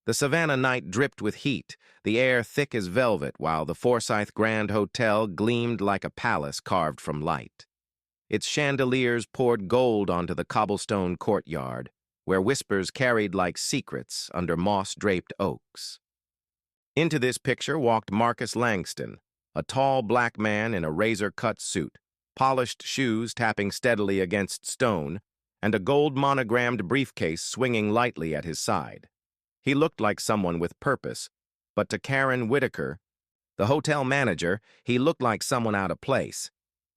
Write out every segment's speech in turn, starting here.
The Savannah night dripped with heat, the air thick as velvet, while the Forsyth Grand Hotel gleamed like a palace carved from light. Its chandeliers poured gold onto the cobblestone courtyard, where whispers carried like secrets under moss-draped oaks. Into this picture walked Marcus Langston, a tall black man in a razor-cut suit, polished shoes tapping steadily against stone, and a gold monogrammed briefcase swinging lightly at his side. He looked like someone with purpose, but to Karen Whitaker, the hotel manager, he looked like someone out of place.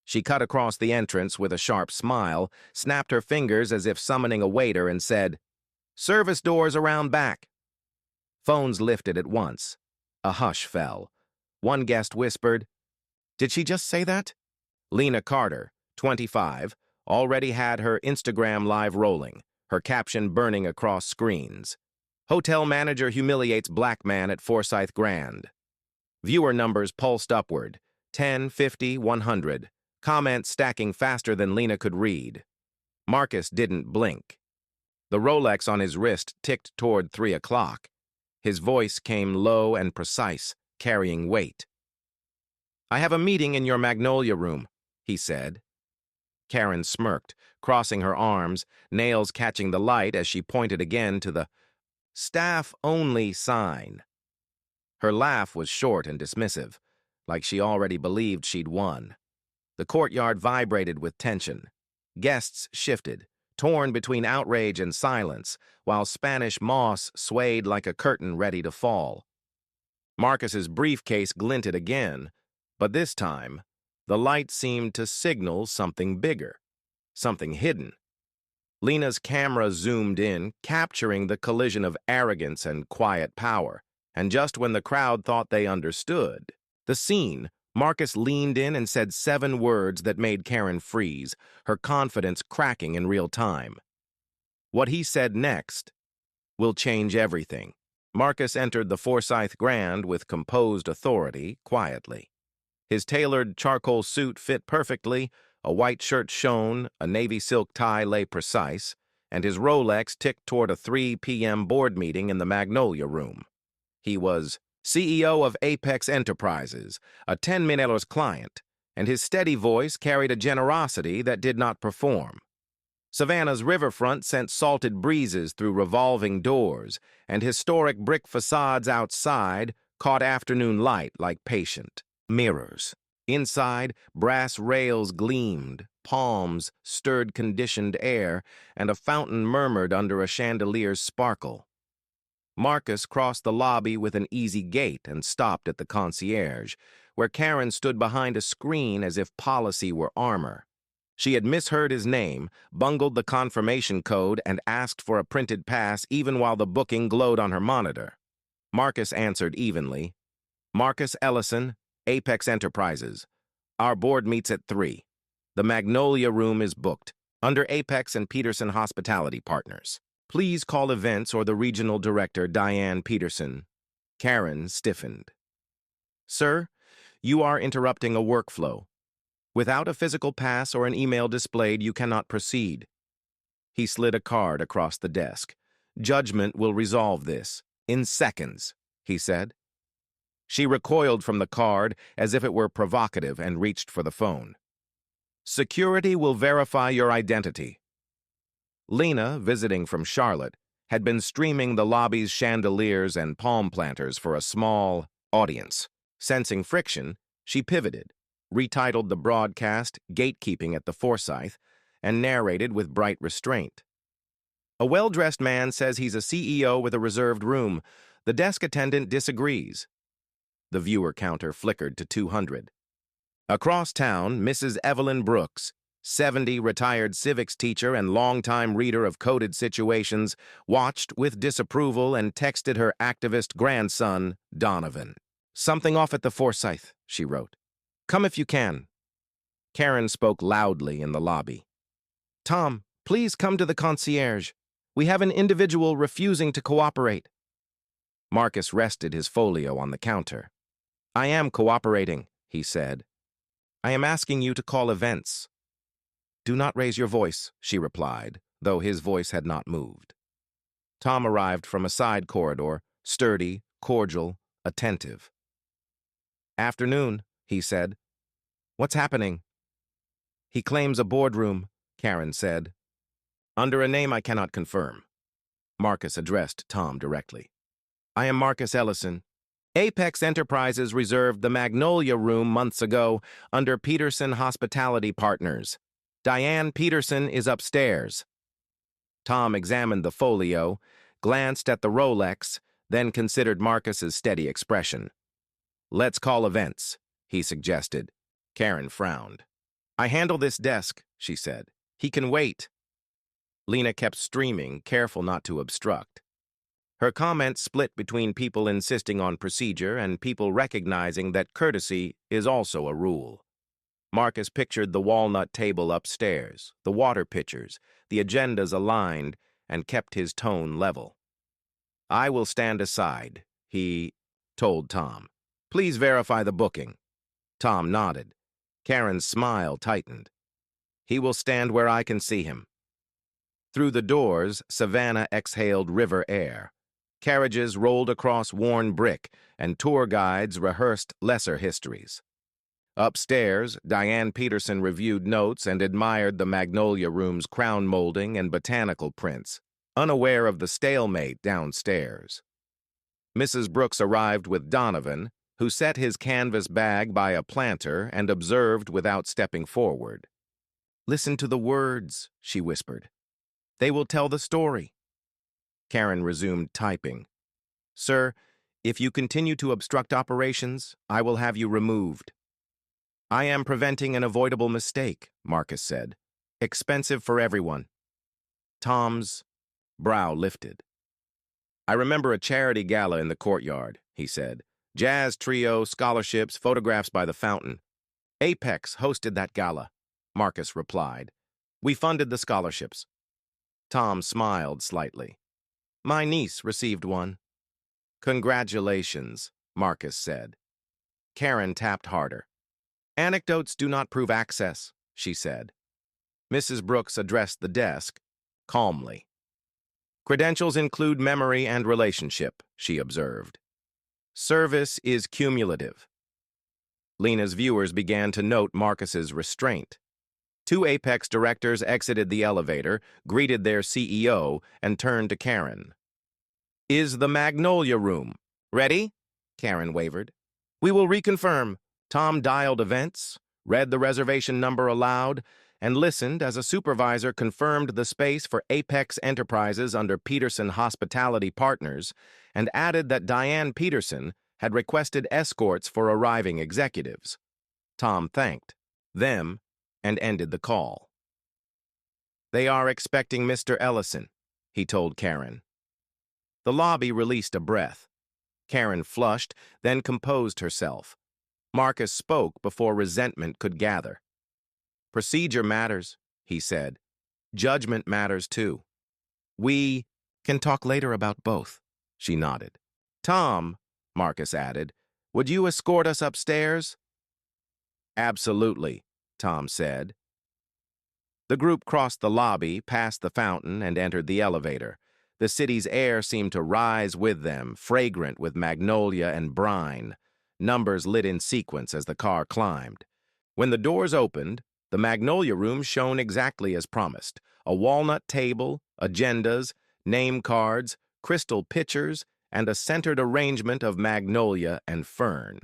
She cut across the entrance with a sharp smile, snapped her fingers as if summoning a waiter, and said, "Service doors around back." Phones lifted at once. A hush fell. One guest whispered, "Did she just say that?" Lena Carter, 25, already had her Instagram live rolling, her caption burning across screens. Hotel manager humiliates black man at Forsyth Grand. Viewer numbers pulsed upward, 10, 50, 100, comments stacking faster than Lena could read. Marcus didn't blink. The Rolex on his wrist ticked toward 3 o'clock. His voice came low and precise, carrying weight. "I have a meeting in your Magnolia room," he said. Karen smirked, crossing her arms, nails catching the light as she pointed again to the staff-only sign. Her laugh was short and dismissive, like she already believed she'd won. The courtyard vibrated with tension. Guests shifted, torn between outrage and silence, while Spanish moss swayed like a curtain ready to fall. Marcus's briefcase glinted again, but this time, the light seemed to signal something bigger, something hidden. Lena's camera zoomed in, capturing the collision of arrogance and quiet power, and just when the crowd thought they understood the scene, Marcus leaned in and said 7 words that made Karen freeze, her confidence cracking in real time. What he said next will change everything. Marcus entered the Forsyth Grand with composed authority, quietly. His tailored charcoal suit fit perfectly, a white shirt shone, a navy silk tie lay precise, and his Rolex ticked toward a 3 p.m. board meeting in the Magnolia room. He was CEO of Apex Enterprises, a $10 million client, and his steady voice carried a generosity that did not perform. Savannah's riverfront sent salted breezes through revolving doors, and historic brick facades outside caught afternoon light like patient mirrors. Inside, brass rails gleamed, palms stirred conditioned air, and a fountain murmured under a chandelier's sparkle. Marcus crossed the lobby with an easy gait and stopped at the concierge, where Karen stood behind a screen as if policy were armor. She had misheard his name, bungled the confirmation code, and asked for a printed pass even while the booking glowed on her monitor. Marcus answered evenly, "Marcus Ellison, Apex Enterprises. Our board meets at 3. The Magnolia room is booked, under Apex and Peterson Hospitality Partners. Please call events or the regional director, Diane Peterson." Karen stiffened. "Sir, you are interrupting a workflow. Without a physical pass or an email displayed, you cannot proceed." He slid a card across the desk. "Judgment will resolve this. In seconds," he said. She recoiled from the card as if it were provocative and reached for the phone. "Security will verify your identity." Lena, visiting from Charlotte, had been streaming the lobby's chandeliers and palm planters for a small audience. Sensing friction, she pivoted, retitled the broadcast "Gatekeeping at the Forsyth," and narrated with bright restraint. "A well-dressed man says he's a CEO with a reserved room. The desk attendant disagrees." The viewer counter flickered to 200. Across town, Mrs. Evelyn Brooks, 70, retired civics teacher and longtime reader of coded situations, watched with disapproval and texted her activist grandson, Donovan. "Something off at the Forsyth," she wrote. "Come if you can." Karen spoke loudly in the lobby. "Tom, please come to the concierge. We have an individual refusing to cooperate." Marcus rested his folio on the counter. "I am cooperating," he said. "I am asking you to call events." "Do not raise your voice," she replied, though his voice had not moved. Tom arrived from a side corridor, sturdy, cordial, attentive. "Afternoon," he said. "What's happening?" "He claims a boardroom," Karen said. "Under a name I cannot confirm." Marcus addressed Tom directly. "I am Marcus Ellison. Apex Enterprises reserved the Magnolia Room months ago under Peterson Hospitality Partners. Diane Peterson is upstairs." Tom examined the folio, glanced at the Rolex, then considered Marcus's steady expression. "Let's call events," he suggested. Karen frowned. "I handle this desk," she said. "He can wait." Lena kept streaming, careful not to obstruct. Her comments split between people insisting on procedure and people recognizing that courtesy is also a rule. Marcus pictured the walnut table upstairs, the water pitchers, the agendas aligned, and kept his tone level. "I will stand aside," he told Tom. "Please verify the booking." Tom nodded. Karen's smile tightened. "He will stand where I can see him." Through the doors, Savannah exhaled river air. Carriages rolled across worn brick, and tour guides rehearsed lesser histories. Upstairs, Diane Peterson reviewed notes and admired the Magnolia Room's crown molding and botanical prints, unaware of the stalemate downstairs. Mrs. Brooks arrived with Donovan, who set his canvas bag by a planter and observed without stepping forward. "Listen to the words," she whispered. "They will tell the story." Karen resumed typing. "Sir, if you continue to obstruct operations, I will have you removed." "I am preventing an avoidable mistake," Marcus said. "Expensive for everyone." Tom's brow lifted. "I remember a charity gala in the courtyard," he said. "Jazz trio, scholarships, photographs by the fountain." "Apex hosted that gala," Marcus replied. "We funded the scholarships." Tom smiled slightly. "My niece received one." "Congratulations," Marcus said. Karen tapped harder. "Anecdotes do not prove access," she said. Mrs. Brooks addressed the desk calmly. "Credentials include memory and relationship," she observed. "Service is cumulative." Lena's viewers began to note Marcus's restraint. Two Apex directors exited the elevator, greeted their CEO, and turned to Karen. "Is the Magnolia Room ready?" Karen wavered. "We will reconfirm." Tom dialed events, read the reservation number aloud, and listened as a supervisor confirmed the space for Apex Enterprises under Peterson Hospitality Partners and added that Diane Peterson had requested escorts for arriving executives. Tom thanked them and ended the call. "They are expecting Mr. Ellison," he told Karen. The lobby released a breath. Karen flushed, then composed herself. Marcus spoke before resentment could gather. "Procedure matters," he said. "Judgment matters too." "We can talk later about both," she nodded. "Tom," Marcus added, "would you escort us upstairs?" "Absolutely," Tom said. The group crossed the lobby, passed the fountain, and entered the elevator. The city's air seemed to rise with them, fragrant with magnolia and brine. Numbers lit in sequence as the car climbed. When the doors opened, the Magnolia Room shone exactly as promised. A walnut table, agendas, name cards, crystal pitchers, and a centered arrangement of magnolia and fern.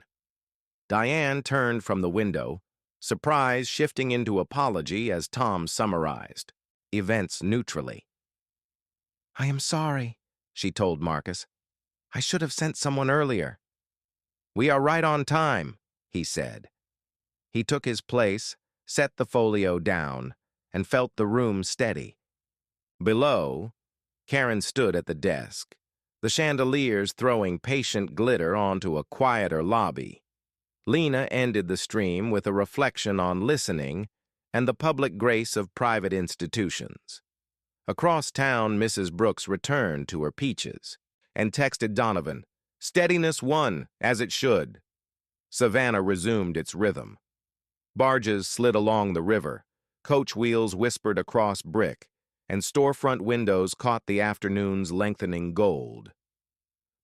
Diane turned from the window, surprise shifting into apology as Tom summarized events neutrally. "I am sorry," she told Marcus. "I should have sent someone earlier." "We are right on time," he said. He took his place, set the folio down, and felt the room steady. Below, Karen stood at the desk, the chandeliers throwing patient glitter onto a quieter lobby. Lena ended the stream with a reflection on listening and the public grace of private institutions. Across town, Mrs. Brooks returned to her peaches and texted Donovan, "Steadiness won, as it should." Savannah resumed its rhythm. Barges slid along the river, coach wheels whispered across brick, and storefront windows caught the afternoon's lengthening gold.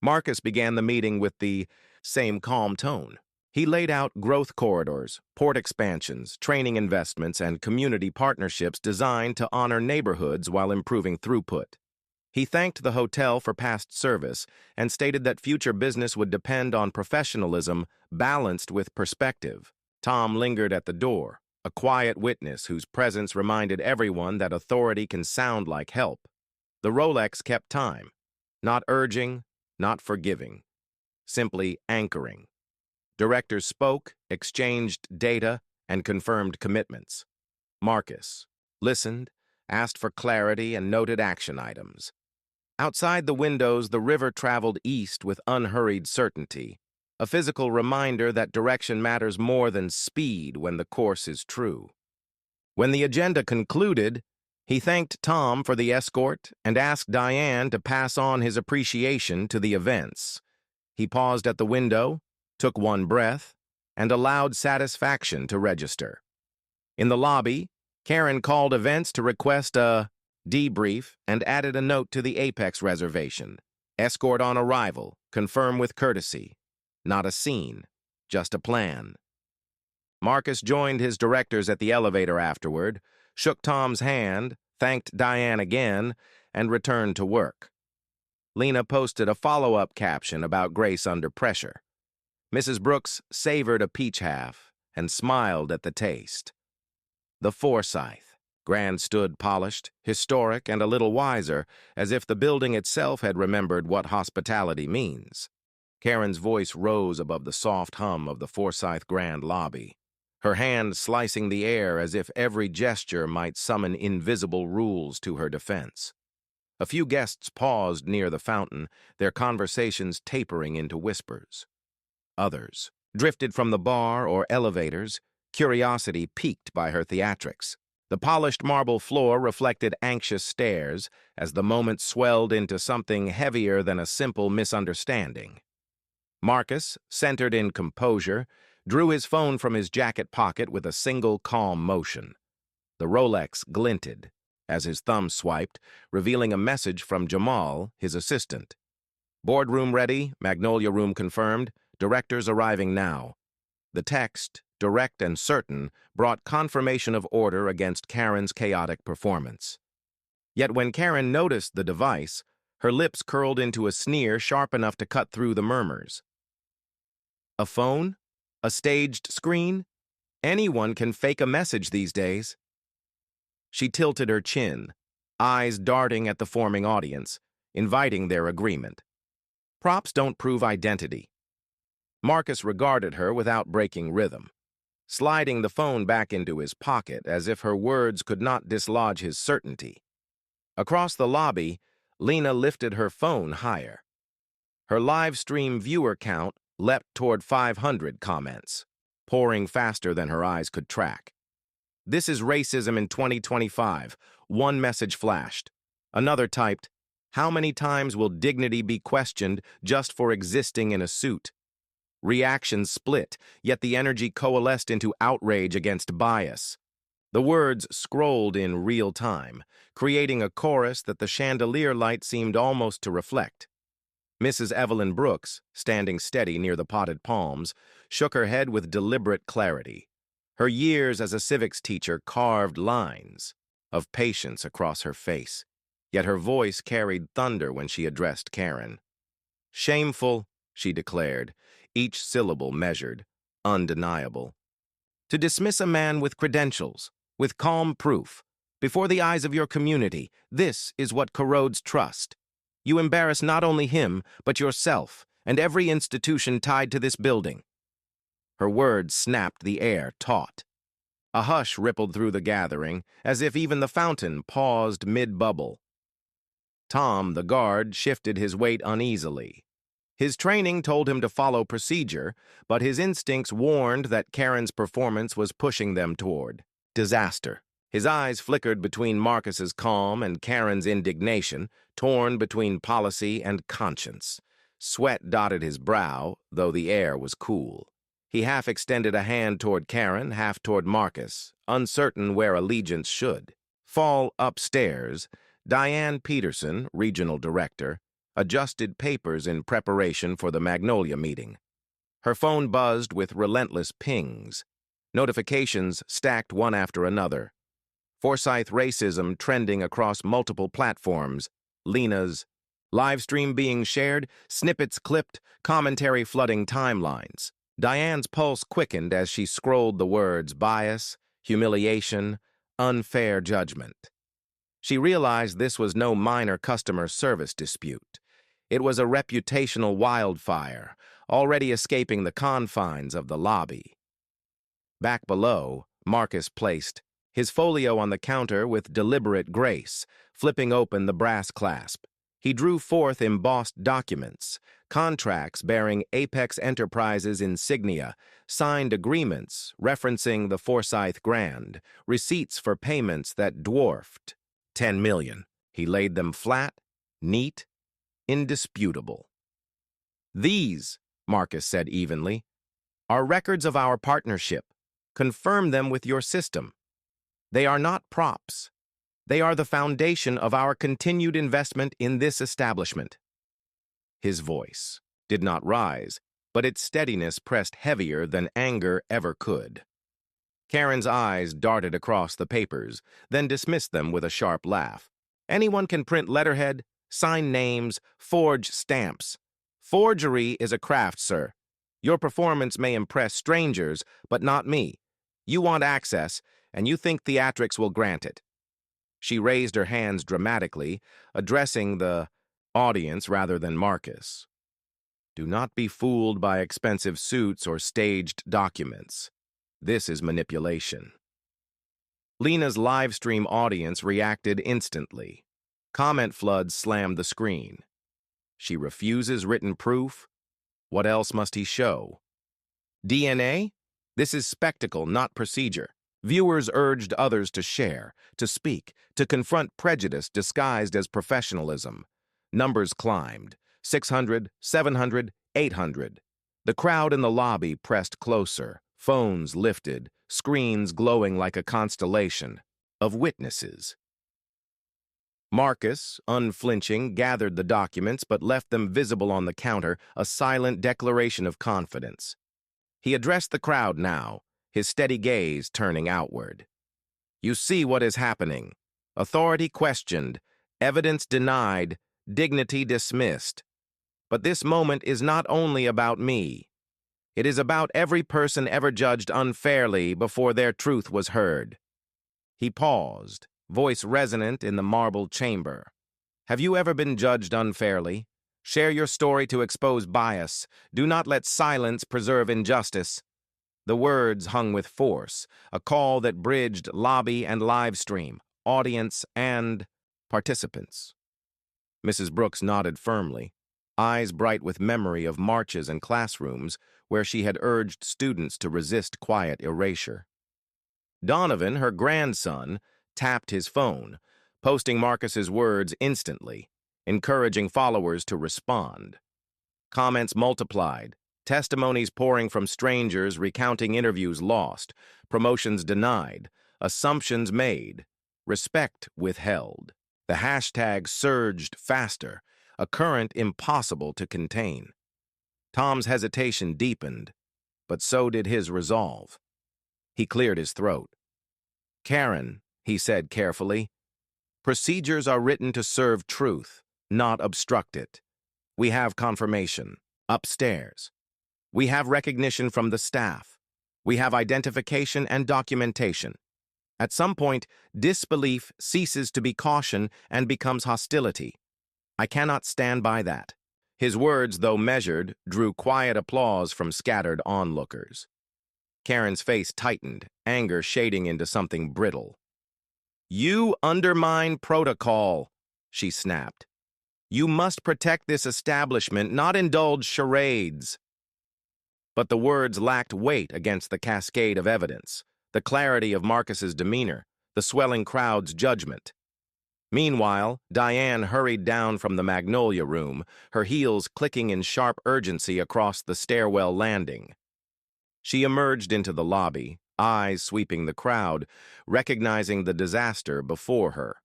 Marcus began the meeting with the same calm tone. He laid out growth corridors, port expansions, training investments, and community partnerships designed to honor neighborhoods while improving throughput. He thanked the hotel for past service and stated that future business would depend on professionalism balanced with perspective. Tom lingered at the door, a quiet witness whose presence reminded everyone that authority can sound like help. The Rolex kept time, not urging, not forgiving, simply anchoring. Directors spoke, exchanged data, and confirmed commitments. Marcus listened, asked for clarity, and noted action items. Outside the windows, the river traveled east with unhurried certainty, a physical reminder that direction matters more than speed when the course is true. When the agenda concluded, he thanked Tom for the escort and asked Diane to pass on his appreciation to the events. He paused at the window, took one breath, and allowed satisfaction to register. In the lobby, Karen called events to request a debrief and added a note to the Apex reservation. Escort on arrival, confirm with courtesy. Not a scene, just a plan. Marcus joined his directors at the elevator afterward, shook Tom's hand, thanked Diane again, and returned to work. Lena posted a follow-up caption about grace under pressure. Mrs. Brooks savored a peach half and smiled at the taste. The Forsyth. Grand stood polished, historic, and a little wiser, as if the building itself had remembered what hospitality means. Karen's voice rose above the soft hum of the Forsyth Grand lobby, her hand slicing the air as if every gesture might summon invisible rules to her defense. A few guests paused near the fountain, their conversations tapering into whispers. Others drifted from the bar or elevators, curiosity piqued by her theatrics. The polished marble floor reflected anxious stares as the moment swelled into something heavier than a simple misunderstanding. Marcus, centered in composure, drew his phone from his jacket pocket with a single calm motion. The Rolex glinted as his thumb swiped, revealing a message from Jamal, his assistant. Boardroom ready, Magnolia Room confirmed, directors arriving now. The text, direct and certain, brought confirmation of order against Karen's chaotic performance. Yet when Karen noticed the device, her lips curled into a sneer sharp enough to cut through the murmurs. A phone? A staged screen? Anyone can fake a message these days. She tilted her chin, eyes darting at the forming audience, inviting their agreement. Props don't prove identity. Marcus regarded her without breaking rhythm, sliding the phone back into his pocket as if her words could not dislodge his certainty. Across the lobby, Lena lifted her phone higher. Her live stream viewer count leapt toward 500 comments, pouring faster than her eyes could track. "This is racism in 2025, one message flashed. Another typed, "How many times will dignity be questioned just for existing in a suit?" Reactions split, yet the energy coalesced into outrage against bias. The words scrolled in real time, creating a chorus that the chandelier light seemed almost to reflect. Mrs. Evelyn Brooks, standing steady near the potted palms, shook her head with deliberate clarity. Her years as a civics teacher carved lines of patience across her face, yet her voice carried thunder when she addressed Karen. "Shameful," she declared, each syllable measured, undeniable. "To dismiss a man with credentials, with calm proof, before the eyes of your community, this is what corrodes trust. You embarrass not only him, but yourself and every institution tied to this building." Her words snapped the air taut. A hush rippled through the gathering, as if even the fountain paused mid-bubble. Tom, the guard, shifted his weight uneasily. His training told him to follow procedure, but his instincts warned that Karen's performance was pushing them toward disaster. His eyes flickered between Marcus's calm and Karen's indignation, torn between policy and conscience. Sweat dotted his brow, though the air was cool. He half extended a hand toward Karen, half toward Marcus, uncertain where allegiance should fall. Upstairs, Diane Peterson, regional director, adjusted papers in preparation for the Magnolia meeting. Her phone buzzed with relentless pings. Notifications stacked one after another. Forsyth racism trending across multiple platforms. Lena's live stream being shared, snippets clipped, commentary flooding timelines. Diane's pulse quickened as she scrolled the words bias, humiliation, unfair judgment. She realized this was no minor customer service dispute. It was a reputational wildfire, already escaping the confines of the lobby. Back below, Marcus placed his folio on the counter with deliberate grace, flipping open the brass clasp. He drew forth embossed documents, contracts bearing Apex Enterprises insignia, signed agreements referencing the Forsyth Grand, receipts for payments that dwarfed 10 million. He laid them flat, neat, indisputable. These, Marcus said evenly, are records of our partnership. Confirm them with your system. They are not props. They are the foundation of our continued investment in this establishment. His voice did not rise, but its steadiness pressed heavier than anger ever could. Karen's eyes darted across the papers, then dismissed them with a sharp laugh. Anyone can print letterhead, sign names, forge stamps. Forgery is a craft, sir. Your performance may impress strangers, but not me. You want access, and you think theatrics will grant it. She raised her hands dramatically, addressing the audience rather than Marcus. Do not be fooled by expensive suits or staged documents. This is manipulation. Lena's live stream audience reacted instantly. Comment floods slammed the screen. She refuses written proof? What else must he show? DNA? This is spectacle, not procedure. Viewers urged others to share, to speak, to confront prejudice disguised as professionalism. Numbers climbed. 600, 700, 800. The crowd in the lobby pressed closer, phones lifted, screens glowing like a constellation of witnesses. Marcus, unflinching, gathered the documents but left them visible on the counter, a silent declaration of confidence. He addressed the crowd now, his steady gaze turning outward. You see what is happening. Authority questioned, evidence denied, dignity dismissed. But this moment is not only about me. It is about every person ever judged unfairly before their truth was heard. He paused, voice resonant in the marble chamber. Have you ever been judged unfairly? Share your story to expose bias. Do not let silence preserve injustice. The words hung with force, a call that bridged lobby and live stream, audience and participants. Mrs. Brooks nodded firmly, eyes bright with memory of marches and classrooms where she had urged students to resist quiet erasure. Donovan, her grandson, tapped his phone, posting Marcus's words instantly, encouraging followers to respond. Comments multiplied, testimonies pouring from strangers recounting interviews lost, promotions denied, assumptions made, respect withheld. The hashtag surged faster, a current impossible to contain. Tom's hesitation deepened, but so did his resolve. He cleared his throat. Karen, he said carefully, procedures are written to serve truth, not obstruct it. We have confirmation. Upstairs. We have recognition from the staff. We have identification and documentation. At some point, disbelief ceases to be caution and becomes hostility. I cannot stand by that. His words, though measured, drew quiet applause from scattered onlookers. Karen's face tightened, anger shading into something brittle. You undermine protocol, she snapped. You must protect this establishment, not indulge charades. But the words lacked weight against the cascade of evidence, the clarity of Marcus's demeanor, the swelling crowd's judgment. Meanwhile, Diane hurried down from the Magnolia room, her heels clicking in sharp urgency across the stairwell landing. She emerged into the lobby, eyes sweeping the crowd, recognizing the disaster before her.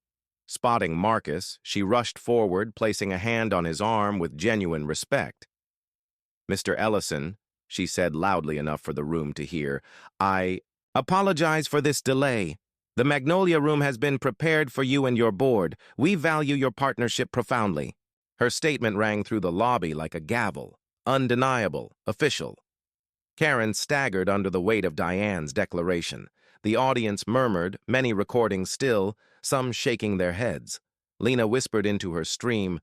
Spotting Marcus, she rushed forward, placing a hand on his arm with genuine respect. "Mr. Ellison," she said loudly enough for the room to hear, "I apologize for this delay. The Magnolia Room has been prepared for you and your board. We value your partnership profoundly." Her statement rang through the lobby like a gavel, undeniable, official. Karen staggered under the weight of Diane's declaration. The audience murmured, many recording still, some shaking their heads. Lena whispered into her stream,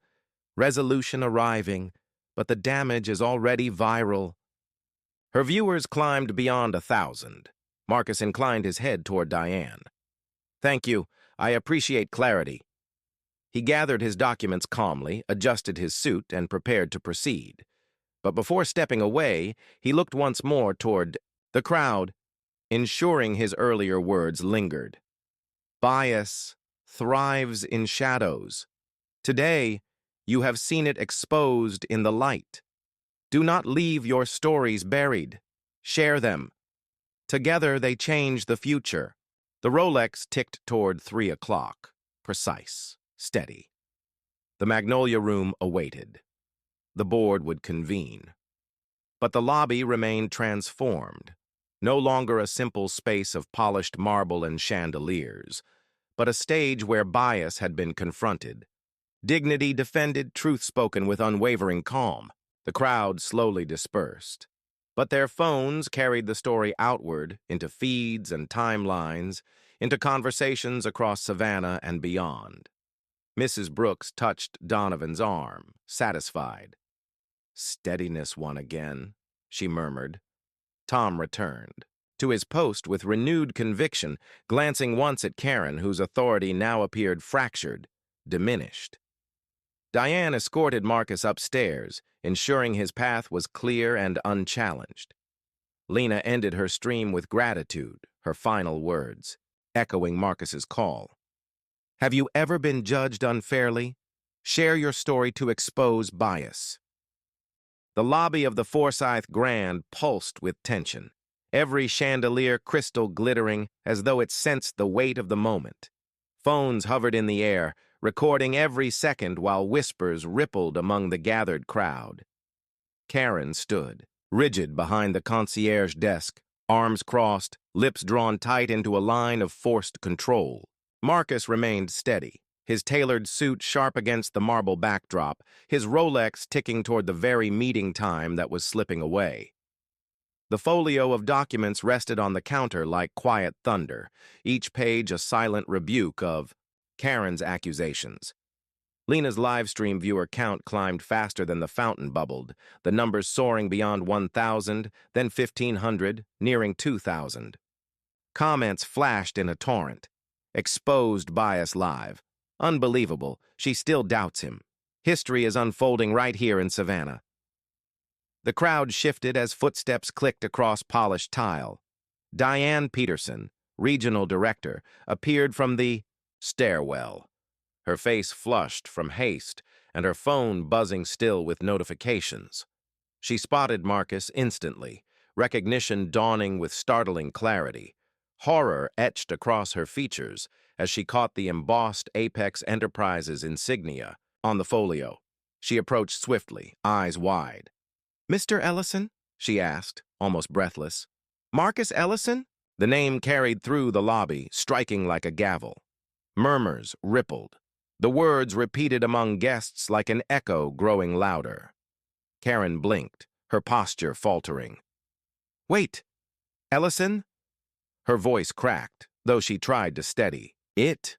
"Resolution arriving, but the damage is already viral." Her viewers climbed beyond 1,000. Marcus inclined his head toward Diane. "Thank you. I appreciate clarity." He gathered his documents calmly, adjusted his suit, and prepared to proceed. But before stepping away, he looked once more toward the crowd, ensuring his earlier words lingered. "Bias thrives in shadows. Today, you have seen it exposed in the light. Do not leave your stories buried. Share them. Together they change the future." The Rolex ticked toward 3 o'clock, precise, steady. The Magnolia Room awaited. The board would convene. But the lobby remained transformed, no longer a simple space of polished marble and chandeliers, but a stage where bias had been confronted. Dignity defended, truth spoken with unwavering calm. The crowd slowly dispersed. But their phones carried the story outward into feeds and timelines, into conversations across Savannah and beyond. Mrs. Brooks touched Donovan's arm, satisfied. "Steadiness won again," she murmured. Tom returned to his post with renewed conviction, glancing once at Karen, whose authority now appeared fractured, diminished. Diane escorted Marcus upstairs, ensuring his path was clear and unchallenged. Lena ended her stream with gratitude, her final words, echoing Marcus's call. "Have you ever been judged unfairly? Share your story to expose bias." The lobby of the Forsyth Grand pulsed with tension, every chandelier crystal glittering as though it sensed the weight of the moment. Phones hovered in the air, recording every second while whispers rippled among the gathered crowd. Karen stood, rigid behind the concierge desk, arms crossed, lips drawn tight into a line of forced control. Marcus remained steady, his tailored suit sharp against the marble backdrop, his Rolex ticking toward the very meeting time that was slipping away. The folio of documents rested on the counter like quiet thunder, each page a silent rebuke of Karen's accusations. Lena's livestream viewer count climbed faster than the fountain bubbled, the numbers soaring beyond 1,000, then 1,500, nearing 2,000. Comments flashed in a torrent. "Exposed bias live. Unbelievable, she still doubts him. History is unfolding right here in Savannah." The crowd shifted as footsteps clicked across polished tile. Diane Peterson, regional director, appeared from the stairwell, her face flushed from haste and her phone buzzing still with notifications. She spotted Marcus instantly, recognition dawning with startling clarity. Horror etched across her features as she caught the embossed Apex Enterprises insignia on the folio. She approached swiftly, eyes wide. "Mr. Ellison?" she asked, almost breathless. "Marcus Ellison?" The name carried through the lobby, striking like a gavel. Murmurs rippled, the words repeated among guests like an echo growing louder. Karen blinked, her posture faltering. "Wait, Ellison?" Her voice cracked, though she tried to steady. "It?"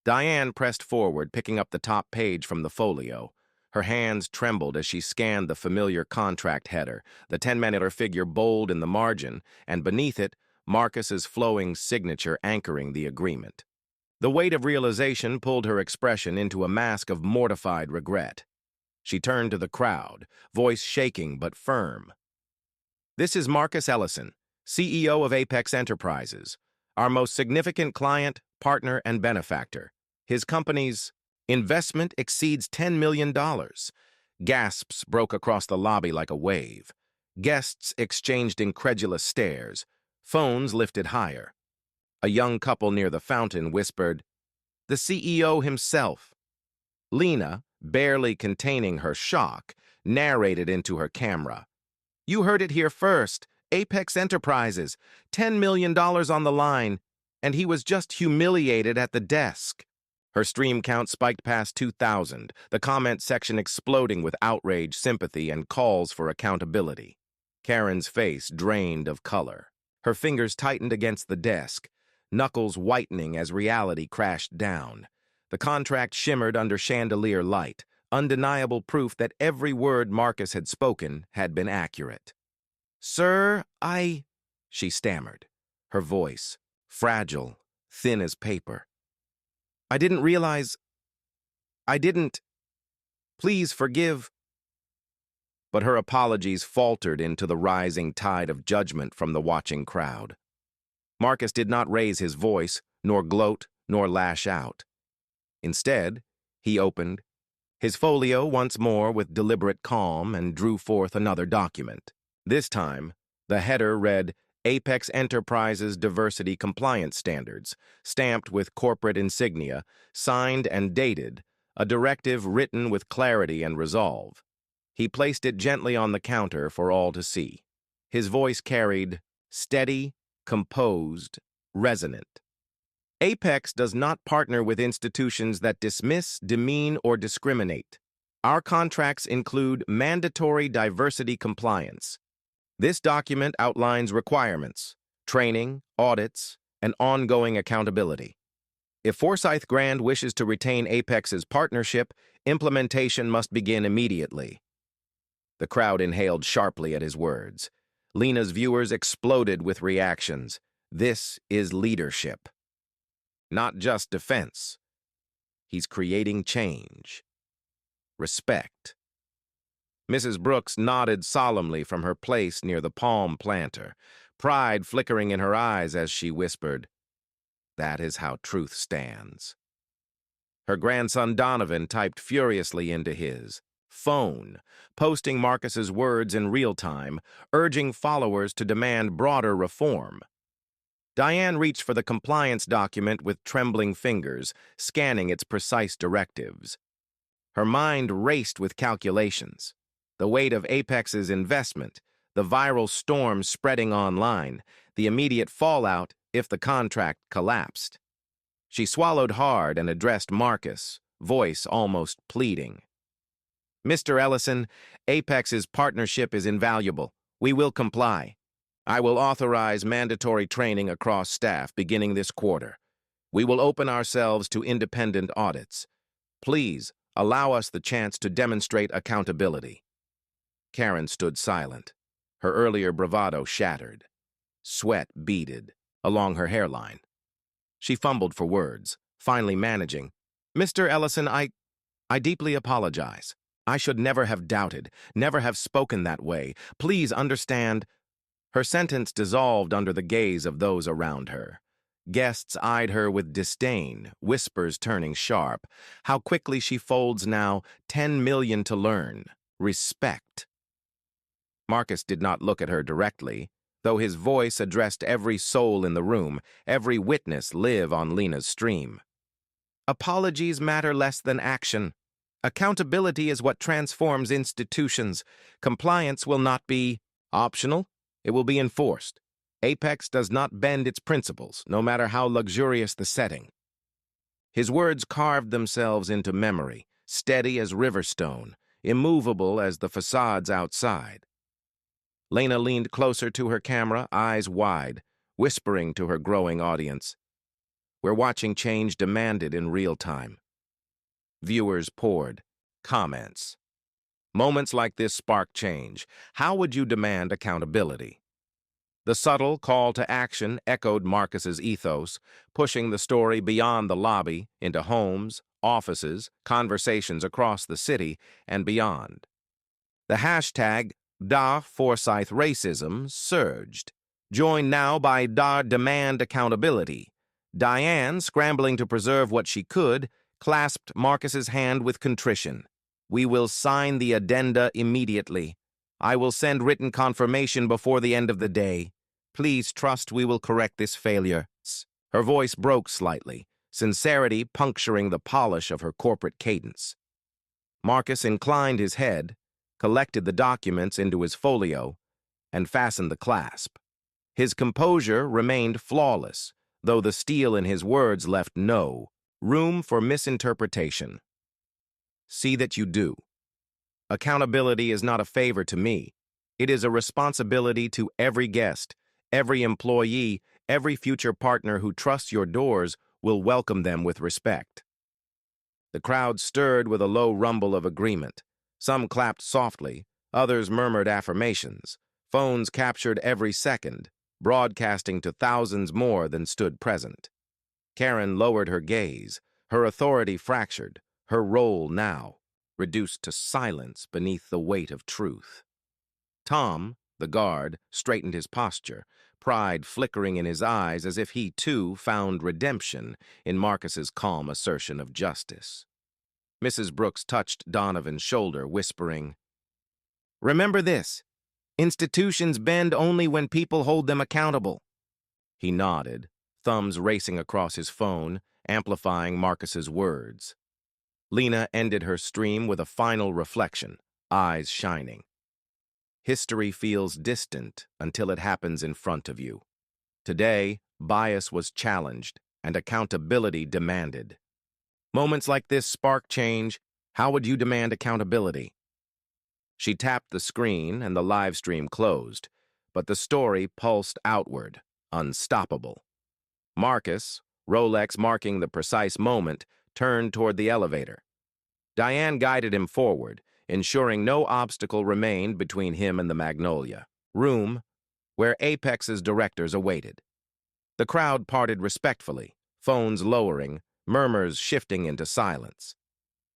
Diane pressed forward, picking up the top page from the folio. Her hands trembled as she scanned the familiar contract header, the 10-man figure bold in the margin, and beneath it, Marcus's flowing signature anchoring the agreement. The weight of realization pulled her expression into a mask of mortified regret. She turned to the crowd, voice shaking but firm. "This is Marcus Ellison, CEO of Apex Enterprises, our most significant client, partner, and benefactor. His company's investment exceeds $10 million. Gasps broke across the lobby like a wave. Guests exchanged incredulous stares. Phones lifted higher. A young couple near the fountain whispered, the CEO himself. Lena, barely containing her shock, narrated into her camera. You heard it here first. Apex Enterprises, $10 million on the line, and he was just humiliated at the desk. Her stream count spiked past 2,000, the comment section exploding with outrage, sympathy, and calls for accountability. Karen's face drained of color. Her fingers tightened against the desk, knuckles whitening as reality crashed down. The contract shimmered under chandelier light, undeniable proof that every word Marcus had spoken had been accurate. Sir, she stammered, her voice fragile, thin as paper. I didn't realize. Please forgive. But her apologies faltered into the rising tide of judgment from the watching crowd. Marcus did not raise his voice, nor gloat, nor lash out. Instead, he opened his folio once more with deliberate calm and drew forth another document. This time, the header read Apex Enterprises Diversity Compliance Standards, stamped with corporate insignia, signed and dated, a directive written with clarity and resolve. He placed it gently on the counter for all to see. His voice carried, steady, composed, resonant. Apex does not partner with institutions that dismiss, demean, or discriminate. Our contracts include mandatory diversity compliance. This document outlines requirements, training, audits, and ongoing accountability. If Forsyth Grand wishes to retain Apex's partnership, implementation must begin immediately. The crowd inhaled sharply at his words. Lena's viewers exploded with reactions. This is leadership. Not just defense. He's creating change. Respect. Mrs. Brooks nodded solemnly from her place near the palm planter, pride flickering in her eyes as she whispered, That is how truth stands. Her grandson Donovan typed furiously into his phone, posting Marcus's words in real time, urging followers to demand broader reform. Diane reached for the compliance document with trembling fingers, scanning its precise directives. Her mind raced with calculations. The weight of Apex's investment, the viral storm spreading online, the immediate fallout if the contract collapsed. She swallowed hard and addressed Marcus, voice almost pleading. Mr. Ellison, Apex's partnership is invaluable. We will comply. I will authorize mandatory training across staff beginning this quarter. We will open ourselves to independent audits. Please, allow us the chance to demonstrate accountability. Karen stood silent, her earlier bravado shattered. Sweat beaded along her hairline. She fumbled for words, finally managing. Mr. Ellison, I deeply apologize. I should never have doubted, never have spoken that way. Please understand. Her sentence dissolved under the gaze of those around her. Guests eyed her with disdain, whispers turning sharp. How quickly she folds now, 10 million to learn. Respect. Marcus did not look at her directly, though his voice addressed every soul in the room, every witness live on Lena's stream. Apologies matter less than action. Accountability is what transforms institutions. Compliance will not be optional. It will be enforced. Apex does not bend its principles, no matter how luxurious the setting. His words carved themselves into memory, steady as riverstone, immovable as the facades outside. Lena leaned closer to her camera, eyes wide, whispering to her growing audience. We're watching change demanded in real time. Viewers poured. Comments. Moments like this spark change. How would you demand accountability? The subtle call to action echoed Marcus's ethos, pushing the story beyond the lobby into homes, offices, conversations across the city, and beyond. The hashtag #DaForsythRacism surged, joined now by #Demand Accountability. Diane, scrambling to preserve what she could, clasped Marcus's hand with contrition. We will sign the addenda immediately. I will send written confirmation before the end of the day. Please trust we will correct this failure. Her voice broke slightly, sincerity puncturing the polish of her corporate cadence. Marcus inclined his head, collected the documents into his folio, and fastened the clasp. His composure remained flawless, though the steel in his words left no room for misinterpretation. See that you do. Accountability is not a favor to me. It is a responsibility to every guest, every employee, every future partner who trusts your doors will welcome them with respect. The crowd stirred with a low rumble of agreement. Some clapped softly, others murmured affirmations. Phones captured every second, broadcasting to thousands more than stood present. Karen lowered her gaze, her authority fractured, her role now reduced to silence beneath the weight of truth. Tom, the guard, straightened his posture, pride flickering in his eyes as if he, too, found redemption in Marcus's calm assertion of justice. Mrs. Brooks touched Donovan's shoulder, whispering, "Remember this. Institutions bend only when people hold them accountable." He nodded, thumbs racing across his phone, amplifying Marcus's words. Lena ended her stream with a final reflection, eyes shining. History feels distant until it happens in front of you. Today, bias was challenged and accountability demanded. Moments like this spark change. How would you demand accountability? She tapped the screen and the live stream closed, but the story pulsed outward, unstoppable. Marcus, Rolex marking the precise moment, turned toward the elevator. Diane guided him forward, ensuring no obstacle remained between him and the Magnolia room where Apex's directors awaited. The crowd parted respectfully, phones lowering, murmurs shifting into silence.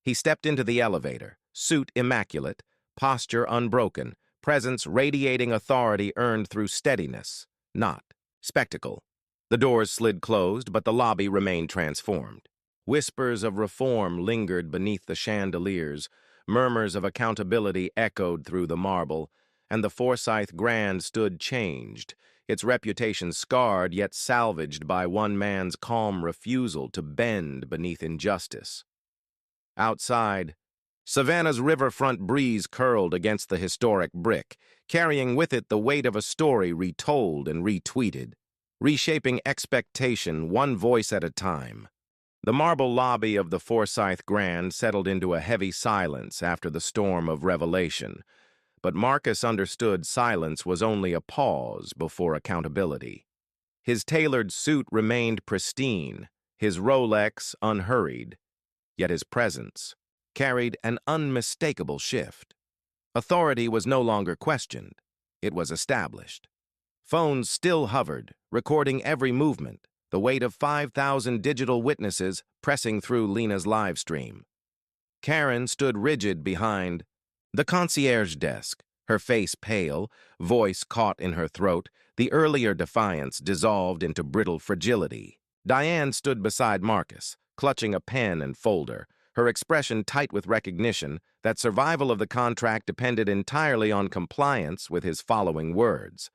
He stepped into the elevator, suit immaculate, posture unbroken, presence radiating authority earned through steadiness, not spectacle. The doors slid closed, but the lobby remained transformed. Whispers of reform lingered beneath the chandeliers, murmurs of accountability echoed through the marble, and the Forsyth Grand stood changed, its reputation scarred yet salvaged by one man's calm refusal to bend beneath injustice. Outside, Savannah's riverfront breeze curled against the historic brick, carrying with it the weight of a story retold and retweeted, reshaping expectation one voice at a time. The marble lobby of the Forsyth Grand settled into a heavy silence after the storm of revelation, but Marcus understood silence was only a pause before accountability. His tailored suit remained pristine, his Rolex unhurried, yet his presence carried an unmistakable shift. Authority was no longer questioned, it was established. Phones still hovered, recording every movement, the weight of 5,000 digital witnesses pressing through Lena's live stream. Karen stood rigid behind the concierge desk, her face pale, voice caught in her throat, the earlier defiance dissolved into brittle fragility. Diane stood beside Marcus, clutching a pen and folder, her expression tight with recognition that survival of the contract depended entirely on compliance with his following words.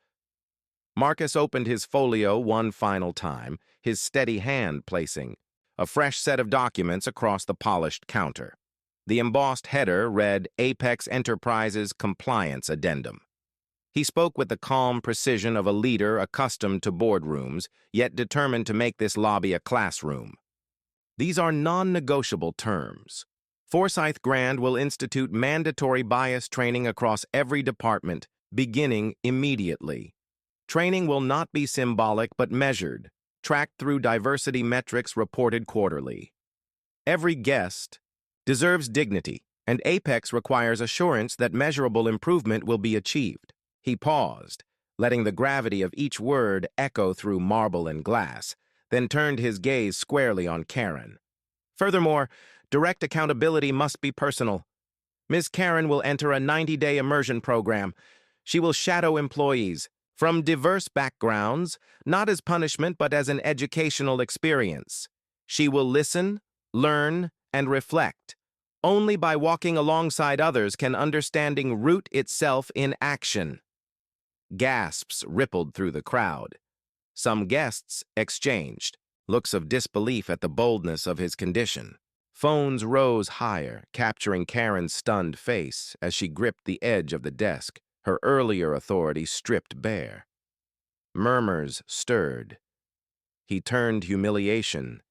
Marcus opened his folio one final time, his steady hand placing a fresh set of documents across the polished counter. The embossed header read Apex Enterprises Compliance Addendum. He spoke with the calm precision of a leader accustomed to boardrooms, yet determined to make this lobby a classroom. These are non-negotiable terms. Forsyth Grand will institute mandatory bias training across every department, beginning immediately. Training will not be symbolic but measured, tracked through diversity metrics reported quarterly. Every guest deserves dignity, and Apex requires assurance that measurable improvement will be achieved. He paused, letting the gravity of each word echo through marble and glass, then turned his gaze squarely on Karen. Furthermore, direct accountability must be personal. Ms. Karen will enter a 90-day immersion program. She will shadow employees from diverse backgrounds, not as punishment but as an educational experience. She will listen, learn, and reflect. Only by walking alongside others can understanding root itself in action. Gasps rippled through the crowd. Some guests exchanged, looks of disbelief at the boldness of his condition. Phones rose higher, capturing Karen's stunned face as she gripped the edge of the desk, her earlier authority stripped bare. Murmurs stirred. He turned humiliation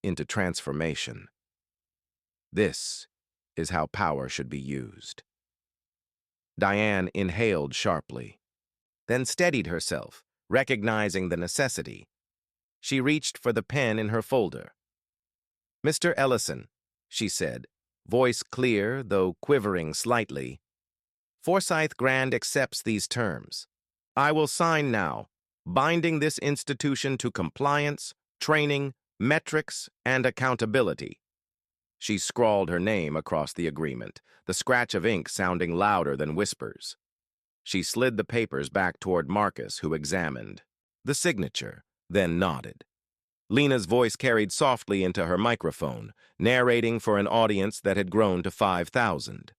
into transformation. This is how power should be used. Diane inhaled sharply, then steadied herself, recognizing the necessity. She reached for the pen in her folder. "Mr. Ellison," she said, voice clear, though quivering slightly. "Forsyth Grand accepts these terms. I will sign now, binding this institution to compliance, training, metrics, and accountability." She scrawled her name across the agreement, the scratch of ink sounding louder than whispers. She slid the papers back toward Marcus, who examined the signature, then nodded. Lena's voice carried softly into her microphone, narrating for an audience that had grown to 5,000.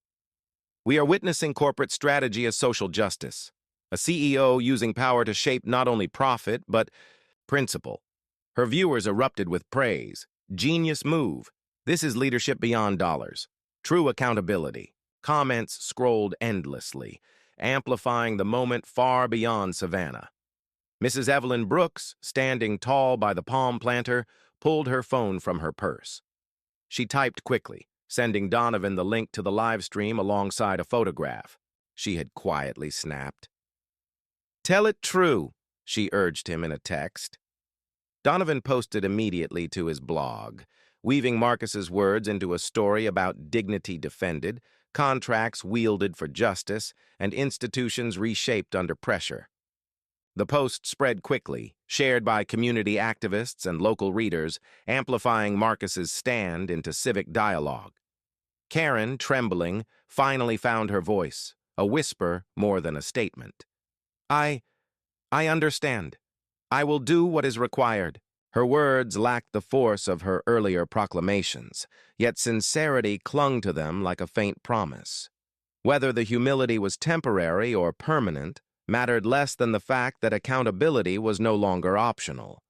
"We are witnessing corporate strategy as social justice, a CEO using power to shape not only profit, but principle." Her viewers erupted with praise. "Genius move. This is leadership beyond dollars. True accountability." Comments scrolled endlessly, amplifying the moment far beyond Savannah. Mrs. Evelyn Brooks, standing tall by the palm planter, pulled her phone from her purse. She typed quickly, sending Donovan the link to the live stream alongside a photograph. She had quietly snapped. "Tell it true," she urged him in a text. Donovan posted immediately to his blog, weaving Marcus's words into a story about dignity defended, contracts wielded for justice, and institutions reshaped under pressure. The post spread quickly, shared by community activists and local readers, amplifying Marcus's stand into civic dialogue. Karen, trembling, finally found her voice, a whisper more than a statement. I understand. I will do what is required." Her words lacked the force of her earlier proclamations, yet sincerity clung to them like a faint promise. Whether the humility was temporary or permanent mattered less than the fact that accountability was no longer optional.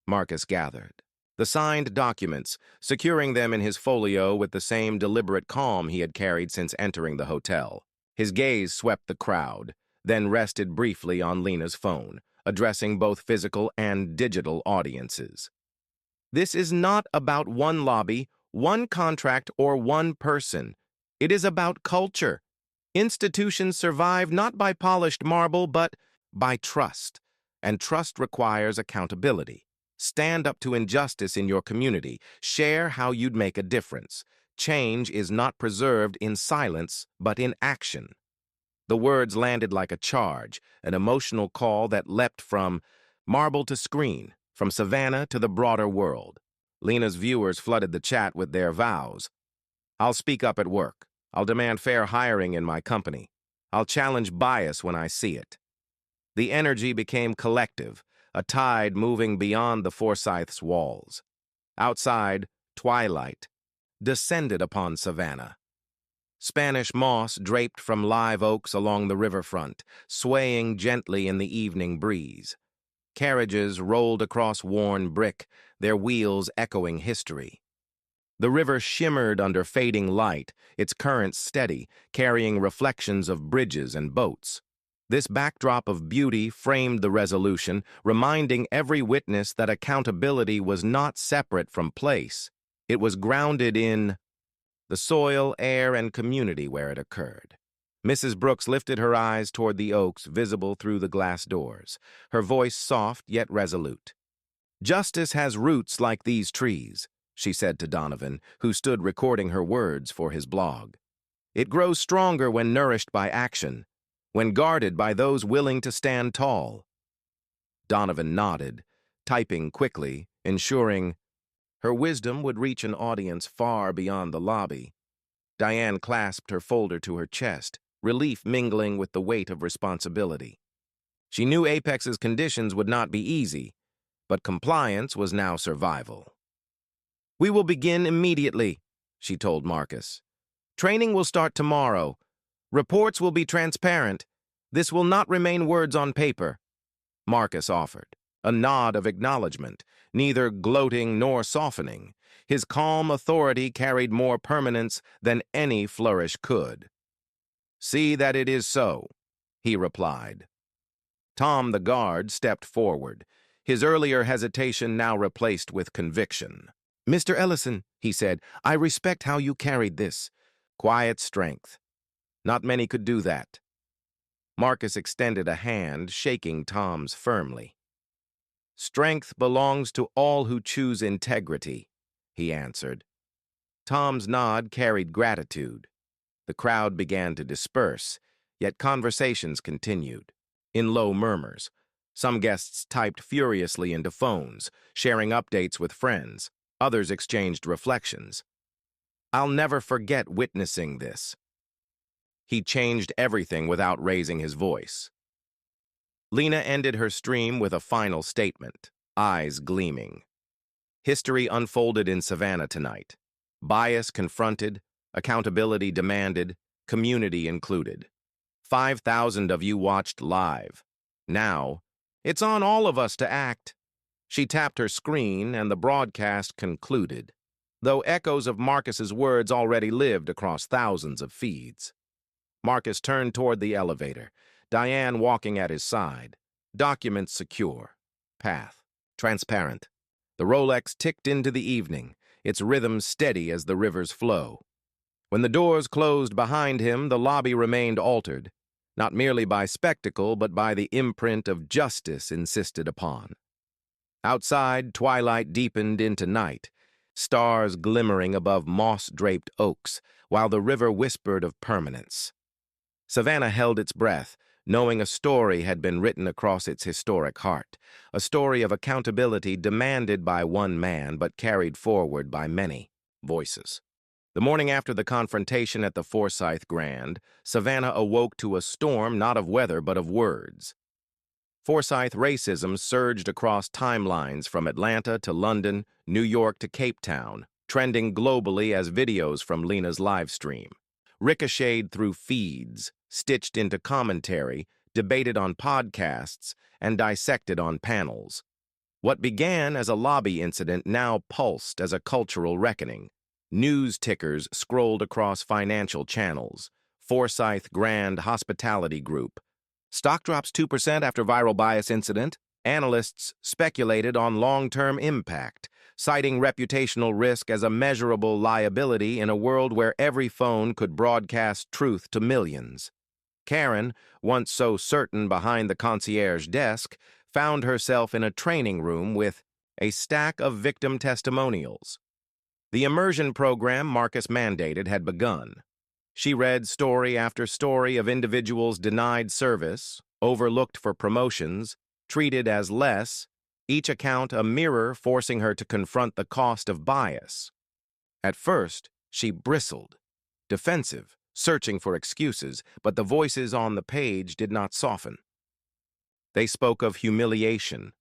Marcus gathered the signed documents, securing them in his folio with the same deliberate calm he had carried since entering the hotel. His gaze swept the crowd, then rested briefly on Lena's phone, addressing both physical and digital audiences. "This is not about one lobby, one contract, or one person. It is about culture. Institutions survive not by polished marble, but by trust, and trust requires accountability. Stand up to injustice in your community. Share how you'd make a difference. Change is not preserved in silence, but in action." The words landed like a charge, an emotional call that leapt from marble to screen, from Savannah to the broader world. Lena's viewers flooded the chat with their vows. "I'll speak up at work. I'll demand fair hiring in my company. I'll challenge bias when I see it." The energy became collective, a tide moving beyond the Forsyths' walls. Outside, twilight descended upon Savannah. Spanish moss draped from live oaks along the riverfront, swaying gently in the evening breeze. Carriages rolled across worn brick, their wheels echoing history. The river shimmered under fading light, its currents steady, carrying reflections of bridges and boats. This backdrop of beauty framed the resolution, reminding every witness that accountability was not separate from place. It was grounded in the soil, air, and community where it occurred. Mrs. Brooks lifted her eyes toward the oaks visible through the glass doors, her voice soft yet resolute. "Justice has roots like these trees," she said to Donovan, who stood recording her words for his blog. "It grows stronger when nourished by action, when guarded by those willing to stand tall." Donovan nodded, typing quickly, ensuring her wisdom would reach an audience far beyond the lobby. Diane clasped her folder to her chest, relief mingling with the weight of responsibility. She knew Apex's conditions would not be easy, but compliance was now survival. "We will begin immediately," she told Marcus. "Training will start tomorrow. Reports will be transparent. This will not remain words on paper," Marcus offered. a nod of acknowledgement, neither gloating nor softening. His calm authority carried more permanence than any flourish could. "See that it is so," he replied. Tom, the guard, stepped forward, his earlier hesitation now replaced with conviction. "Mr. Ellison," he said, "I respect how you carried this. Quiet strength. Not many could do that." Marcus extended a hand, shaking Tom's firmly. "Strength belongs to all who choose integrity," he answered. Tom's nod carried gratitude. The crowd began to disperse, yet conversations continued, in low murmurs. Some guests typed furiously into phones, sharing updates with friends. Others exchanged reflections. "I'll never forget witnessing this." He changed everything without raising his voice. Lena ended her stream with a final statement, eyes gleaming. History unfolded in Savannah tonight. Bias confronted, accountability demanded, community included. 5,000 of you watched live. Now, it's on all of us to act. She tapped her screen and the broadcast concluded, though echoes of Marcus's words already lived across thousands of feeds. Marcus turned toward the elevator, Diane walking at his side. Documents secure. Path transparent. The Rolex ticked into the evening, its rhythm steady as the river's flow. When the doors closed behind him, the lobby remained altered, not merely by spectacle, but by the imprint of justice insisted upon. Outside, twilight deepened into night, stars glimmering above moss-draped oaks, while the river whispered of permanence. Savannah held its breath, knowing a story had been written across its historic heart, a story of accountability demanded by one man but carried forward by many voices. The morning after the confrontation at the Forsyth Grand, Savannah awoke to a storm not of weather but of words. Forsyth racism surged across timelines from Atlanta to London, New York to Cape Town, trending globally as videos from Lena's live stream. Ricocheted through feeds, stitched into commentary, debated on podcasts, and dissected on panels. What began as a lobby incident now pulsed as a cultural reckoning. News tickers scrolled across financial channels. Forsyth Grand Hospitality Group. Stock drops 2% after viral bias incident. Analysts speculated on long-term impact, citing reputational risk as a measurable liability in a world where every phone could broadcast truth to millions. Karen, once so certain behind the concierge desk, found herself in a training room with a stack of victim testimonials. The immersion program Marcus mandated had begun. She read story after story of individuals denied service, overlooked for promotions, treated as less, each account a mirror forcing her to confront the cost of bias. At first, she bristled, defensive, searching for excuses, but the voices on the page did not soften. They spoke of humiliation,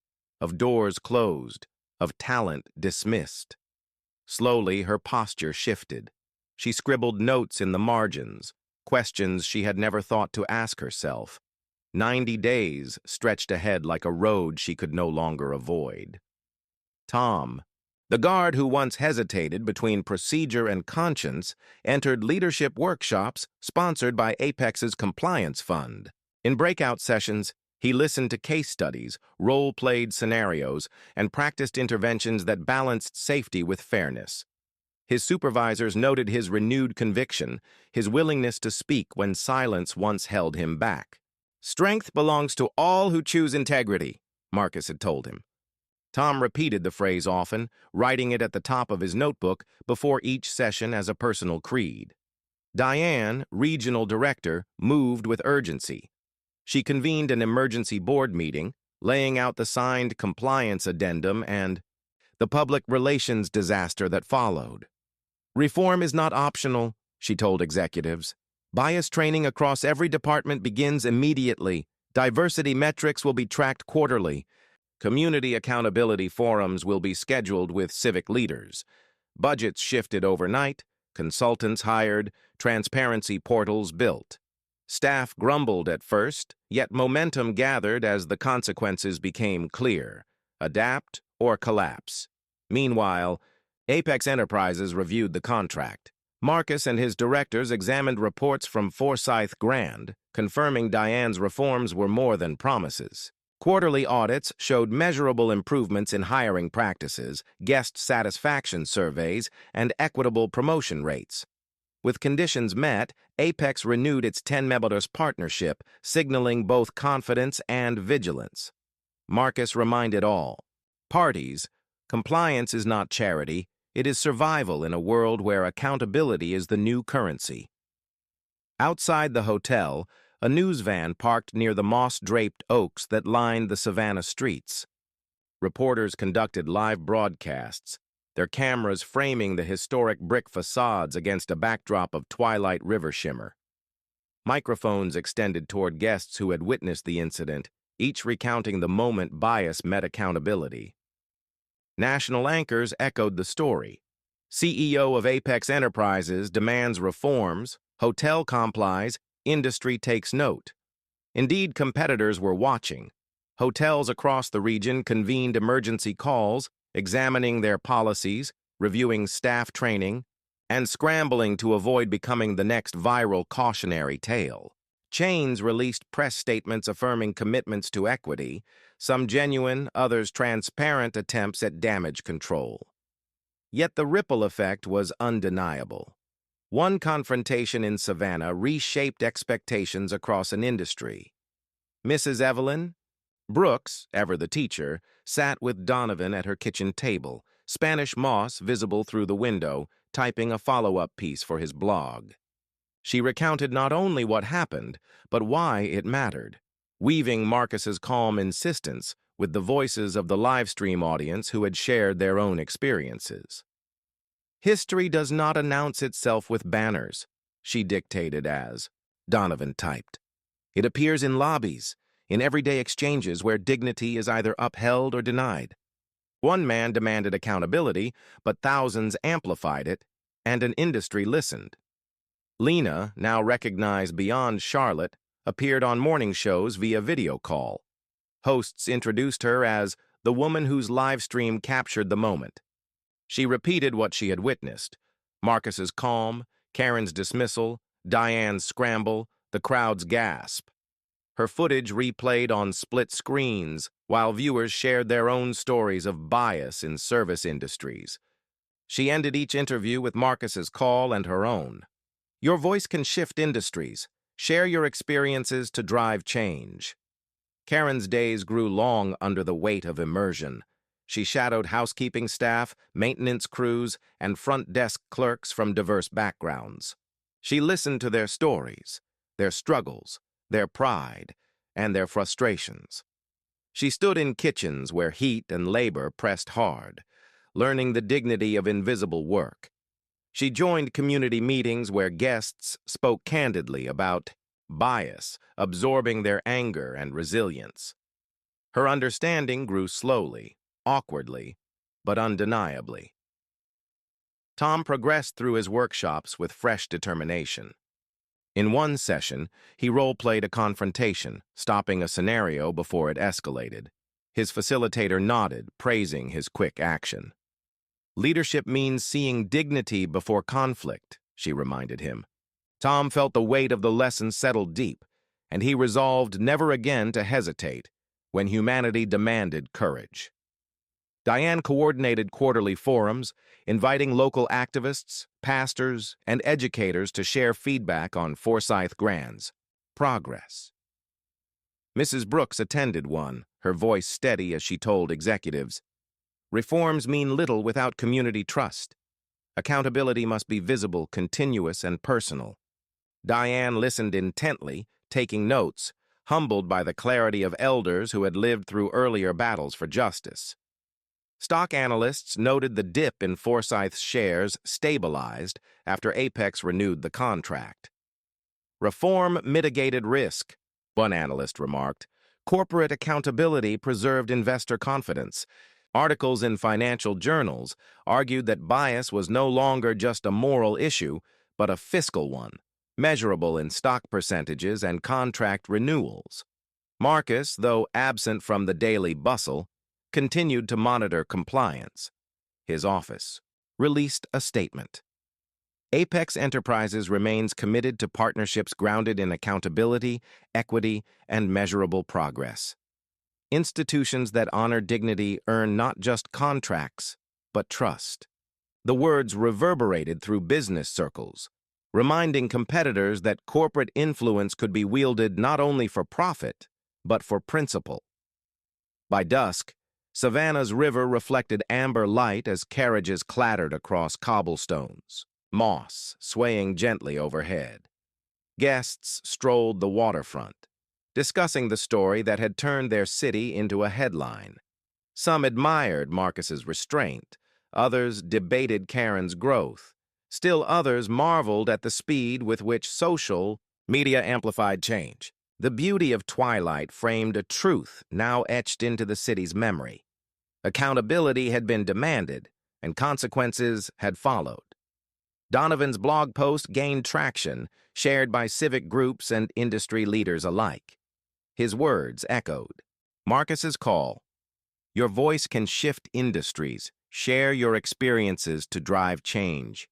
of doors closed, of talent dismissed. Slowly, her posture shifted. She scribbled notes in the margins, questions she had never thought to ask herself. 90 days stretched ahead like a road she could no longer avoid. Tom, the guard who once hesitated between procedure and conscience, entered leadership workshops sponsored by Apex's Compliance Fund. In breakout sessions, he listened to case studies, role-played scenarios, and practiced interventions that balanced safety with fairness. His supervisors noted his renewed conviction, his willingness to speak when silence once held him back. "Strength belongs to all who choose integrity," Marcus had told him. Tom repeated the phrase often, writing it at the top of his notebook before each session as a personal creed. Diane, regional director, moved with urgency. She convened an emergency board meeting, laying out the signed compliance addendum and the public relations disaster that followed. "Reform is not optional," she told executives. "Bias training across every department begins immediately. Diversity metrics will be tracked quarterly. Community accountability forums will be scheduled with civic leaders. Budgets shifted overnight, consultants hired, transparency portals built. Staff grumbled at first, yet momentum gathered as the consequences became clear. adapt or collapse. Meanwhile, Apex Enterprises reviewed the contract. Marcus and his directors examined reports from Forsyth Grand, confirming Diane's reforms were more than promises. Quarterly audits showed measurable improvements in hiring practices, guest satisfaction surveys, and equitable promotion rates. With conditions met, Apex renewed its 10 members partnership, signaling both confidence and vigilance. Marcus reminded all parties, compliance is not charity, it is survival in a world where accountability is the new currency. Outside the hotel, a news van parked near the moss-draped oaks that lined the Savannah streets. Reporters conducted live broadcasts, their cameras framing the historic brick facades against a backdrop of twilight river shimmer. Microphones extended toward guests who had witnessed the incident, each recounting the moment bias met accountability. National anchors echoed the story. CEO of Apex Enterprises demands reforms, hotel complies, industry takes note. Indeed, competitors were watching. Hotels across the region convened emergency calls, examining their policies, reviewing staff training, and scrambling to avoid becoming the next viral cautionary tale. Chains released press statements affirming commitments to equity, some genuine, others transparent attempts at damage control. Yet the ripple effect was undeniable. One confrontation in Savannah reshaped expectations across an industry. Mrs. Evelyn Brooks, ever the teacher, sat with Donovan at her kitchen table, Spanish moss visible through the window, typing a follow-up piece for his blog. She recounted not only what happened, but why it mattered, weaving Marcus's calm insistence with the voices of the livestream audience who had shared their own experiences. History does not announce itself with banners, she dictated as Donovan typed. It appears in lobbies, in everyday exchanges where dignity is either upheld or denied. One man demanded accountability, but thousands amplified it, and an industry listened. Lena, now recognized beyond Charlotte, appeared on morning shows via video call. Hosts introduced her as the woman whose live stream captured the moment. She repeated what she had witnessed: Marcus's calm, Karen's dismissal, Diane's scramble, the crowd's gasp. Her footage replayed on split screens, while viewers shared their own stories of bias in service industries. She ended each interview with Marcus's call and her own. Your voice can shift industries. Share your experiences to drive change. Karen's days grew long under the weight of immersion. She shadowed housekeeping staff, maintenance crews, and front desk clerks from diverse backgrounds. She listened to their stories, their struggles, their pride, and their frustrations. She stood in kitchens where heat and labor pressed hard, learning the dignity of invisible work. She joined community meetings where guests spoke candidly about bias, absorbing their anger and resilience. Her understanding grew slowly, awkwardly, but undeniably. Tom progressed through his workshops with fresh determination. In one session, he role-played a confrontation, stopping a scenario before it escalated. His facilitator nodded, praising his quick action. Leadership means seeing dignity before conflict, she reminded him. Tom felt the weight of the lesson settle deep, and he resolved never again to hesitate when humanity demanded courage. Diane coordinated quarterly forums, inviting local activists, pastors, and educators to share feedback on Forsyth Grand's progress. Mrs. Brooks attended one, her voice steady as she told executives, "Reforms mean little without community trust. Accountability must be visible, continuous, and personal." Diane listened intently, taking notes, humbled by the clarity of elders who had lived through earlier battles for justice. Stock analysts noted the dip in Forsyth's shares stabilized after Apex renewed the contract. Reform mitigated risk, one analyst remarked. Corporate accountability preserved investor confidence. Articles in financial journals argued that bias was no longer just a moral issue, but a fiscal one, measurable in stock percentages and contract renewals. Marcus, though absent from the daily bustle, continued to monitor compliance. His office released a statement. Apex Enterprises remains committed to partnerships grounded in accountability, equity, and measurable progress. Institutions that honor dignity earn not just contracts, but trust. The words reverberated through business circles, reminding competitors that corporate influence could be wielded not only for profit, but for principle. By dusk, Savannah's river reflected amber light as carriages clattered across cobblestones, moss swaying gently overhead. Guests strolled the waterfront, discussing the story that had turned their city into a headline. Some admired Marcus's restraint, others debated Karen's growth. Still others marveled at the speed with which social media amplified change. The beauty of Twilight framed a truth now etched into the city's memory. Accountability had been demanded, and consequences had followed. Donovan's blog post gained traction, shared by civic groups and industry leaders alike. His words echoed. Marcus's call. Your voice can shift industries. Share your experiences to drive change.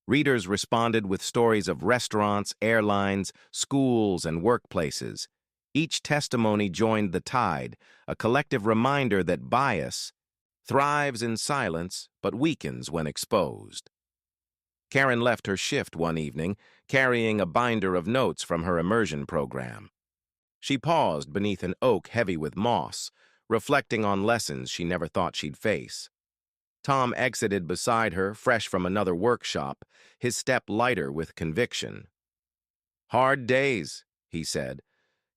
Readers responded with stories of restaurants, airlines, schools, and workplaces. Each testimony joined the tide, a collective reminder that bias thrives in silence but weakens when exposed. Karen left her shift one evening, carrying a binder of notes from her immersion program. She paused beneath an oak heavy with moss, reflecting on lessons she never thought she'd face. Tom exited beside her, fresh from another workshop, his step lighter with conviction. "Hard days," he said.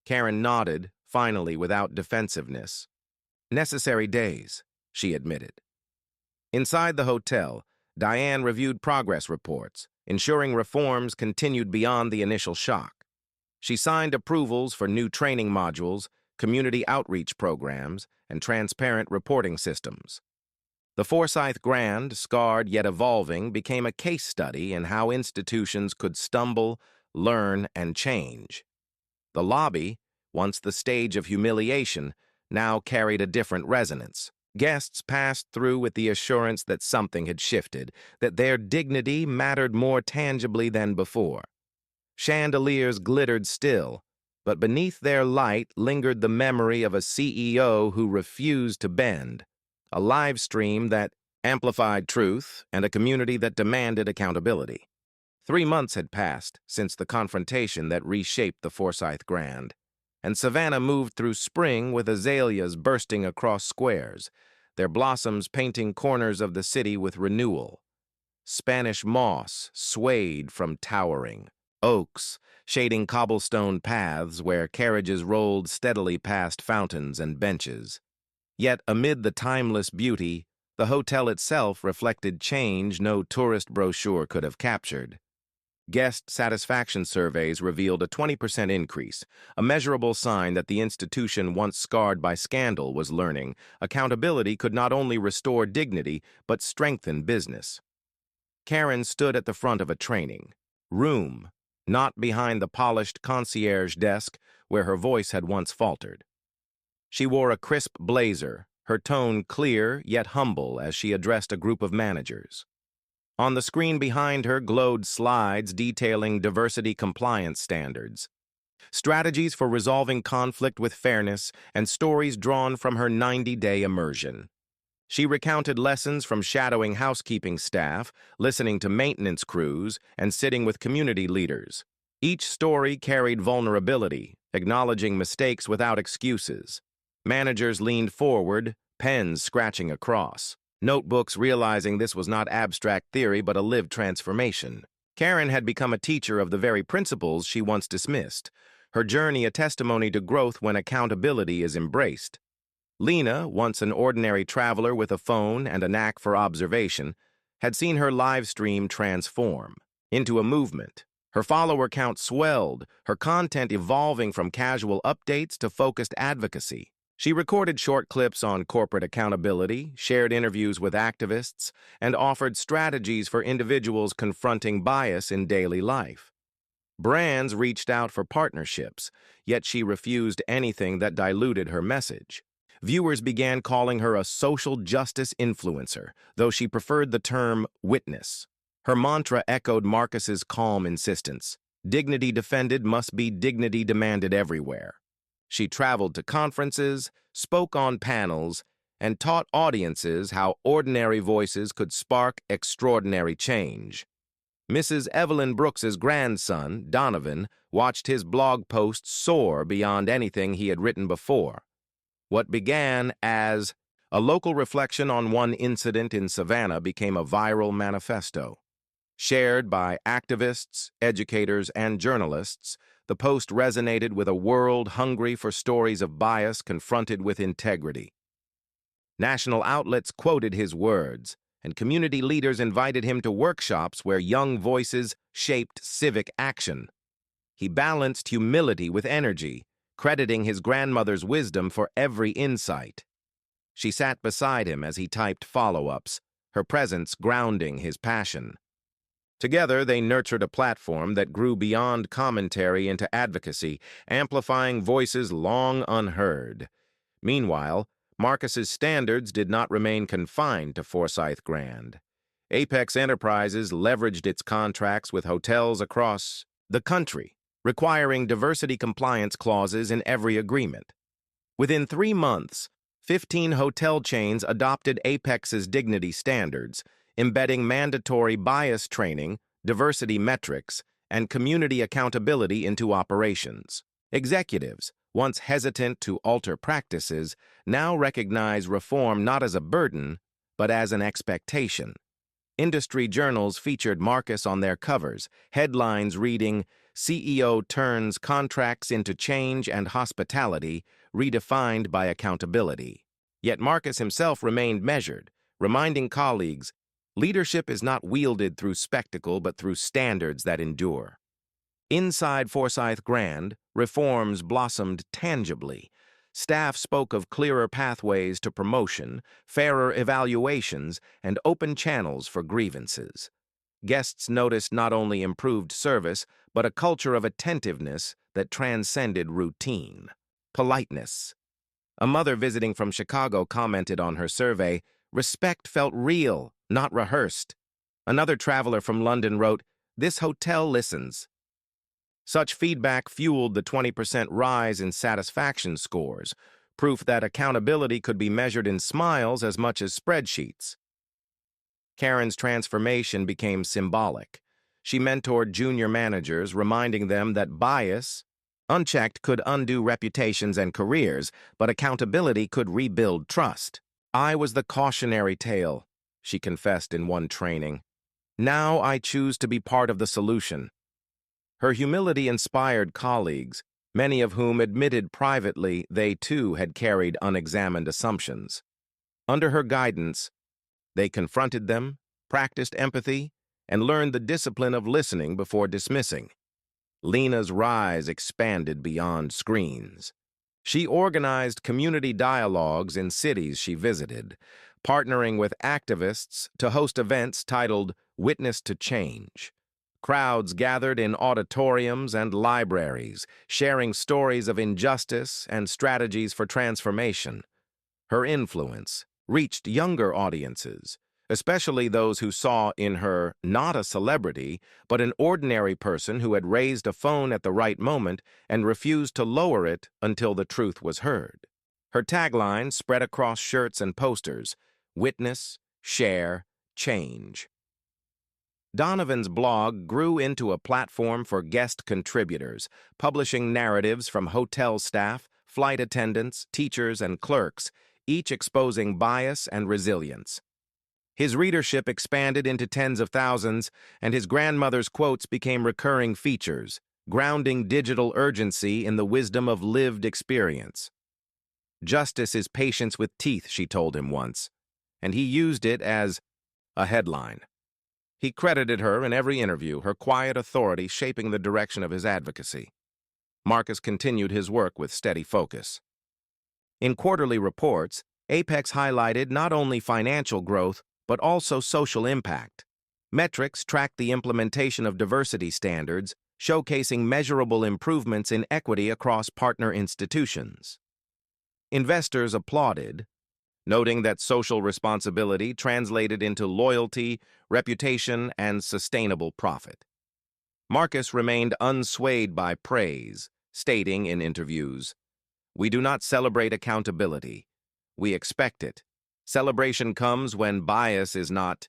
Karen nodded, finally without defensiveness. "Necessary days," she admitted. Inside the hotel, Diane reviewed progress reports, ensuring reforms continued beyond the initial shock. She signed approvals for new training modules, community outreach programs, and transparent reporting systems. The Forsyth Grand, scarred yet evolving, became a case study in how institutions could stumble, learn, and change. The lobby, once the stage of humiliation, now carried a different resonance. Guests passed through with the assurance that something had shifted, that their dignity mattered more tangibly than before. Chandeliers glittered still, but beneath their light lingered the memory of a CEO who refused to bend, a live stream that amplified truth, and a community that demanded accountability. 3 months had passed since the confrontation that reshaped the Forsyth Grand, and Savannah moved through spring with azaleas bursting across squares, their blossoms painting corners of the city with renewal. Spanish moss swayed from towering oaks, shading cobblestone paths where carriages rolled steadily past fountains and benches. Yet amid the timeless beauty, the hotel itself reflected change no tourist brochure could have captured. Guest satisfaction surveys revealed a 20% increase, a measurable sign that the institution once scarred by scandal was learning accountability could not only restore dignity but strengthen business. Karen stood at the front of a training room, not behind the polished concierge desk where her voice had once faltered. She wore a crisp blazer, her tone clear yet humble as she addressed a group of managers. On the screen behind her glowed slides detailing diversity compliance standards, strategies for resolving conflict with fairness, and stories drawn from her 90-day immersion. She recounted lessons from shadowing housekeeping staff, listening to maintenance crews, and sitting with community leaders. Each story carried vulnerability, acknowledging mistakes without excuses. Managers leaned forward, pens scratching across, notebooks realizing this was not abstract theory but a lived transformation. Karen had become a teacher of the very principles she once dismissed, her journey a testimony to growth when accountability is embraced. Lena, once an ordinary traveler with a phone and a knack for observation, had seen her live stream transform into a movement. Her follower count swelled, her content evolving from casual updates to focused advocacy. She recorded short clips on corporate accountability, shared interviews with activists, and offered strategies for individuals confronting bias in daily life. Brands reached out for partnerships, yet she refused anything that diluted her message. Viewers began calling her a social justice influencer, though she preferred the term witness. Her mantra echoed Marcus's calm insistence. Dignity defended must be dignity demanded everywhere. She traveled to conferences, spoke on panels, and taught audiences how ordinary voices could spark extraordinary change. Mrs. Evelyn Brooks's grandson, Donovan, watched his blog posts soar beyond anything he had written before. What began as a local reflection on one incident in Savannah became a viral manifesto. Shared by activists, educators, and journalists, the post resonated with a world hungry for stories of bias confronted with integrity. National outlets quoted his words, and community leaders invited him to workshops where young voices shaped civic action. He balanced humility with energy, crediting his grandmother's wisdom for every insight. She sat beside him as he typed follow-ups, her presence grounding his passion. Together, they nurtured a platform that grew beyond commentary into advocacy, amplifying voices long unheard. Meanwhile, Marcus's standards did not remain confined to Forsyth Grand. Apex Enterprises leveraged its contracts with hotels across the country, requiring diversity compliance clauses in every agreement. Within 3 months, 15 hotel chains adopted Apex's dignity standards, embedding mandatory bias training, diversity metrics, and community accountability into operations. Executives, once hesitant to alter practices, now recognize reform not as a burden, but as an expectation. Industry journals featured Marcus on their covers, headlines reading, "CEO turns contracts into change and hospitality, redefined by accountability." Yet Marcus himself remained measured, reminding colleagues, leadership is not wielded through spectacle but through standards that endure. Inside Forsyth Grand, reforms blossomed tangibly. Staff spoke of clearer pathways to promotion, fairer evaluations, and open channels for grievances. Guests noticed not only improved service, but a culture of attentiveness that transcended routine. Politeness. A mother visiting from Chicago commented on her survey, "Respect felt real, not rehearsed." Another traveler from London wrote, "This hotel listens." Such feedback fueled the 20% rise in satisfaction scores, proof that accountability could be measured in smiles as much as spreadsheets. Karen's transformation became symbolic. She mentored junior managers, reminding them that bias, unchecked, could undo reputations and careers, but accountability could rebuild trust. "I was the cautionary tale," she confessed in one training. "Now I choose to be part of the solution." Her humility inspired colleagues, many of whom admitted privately they too had carried unexamined assumptions. Under her guidance, they confronted them, practiced empathy, and learned the discipline of listening before dismissing. Lena's rise expanded beyond screens. She organized community dialogues in cities she visited, partnering with activists to host events titled Witness to Change. Crowds gathered in auditoriums and libraries, sharing stories of injustice and strategies for transformation. Her influence reached younger audiences, especially those who saw in her not a celebrity, but an ordinary person who had raised a phone at the right moment and refused to lower it until the truth was heard. Her tagline spread across shirts and posters, "Witness, Share, Change." Donovan's blog grew into a platform for guest contributors, publishing narratives from hotel staff, flight attendants, teachers, and clerks, each exposing bias and resilience. His readership expanded into tens of thousands, and his grandmother's quotes became recurring features, grounding digital urgency in the wisdom of lived experience. "Justice is patience with teeth," she told him once, and he used it as a headline. He credited her in every interview, her quiet authority shaping the direction of his advocacy. Marcus continued his work with steady focus. In quarterly reports, Apex highlighted not only financial growth, but also social impact. Metrics tracked the implementation of diversity standards, showcasing measurable improvements in equity across partner institutions. Investors applauded, noting that social responsibility translated into loyalty, reputation, and sustainable profit. Marcus remained unswayed by praise, stating in interviews, "We do not celebrate accountability. We expect it. Celebration comes when bias is not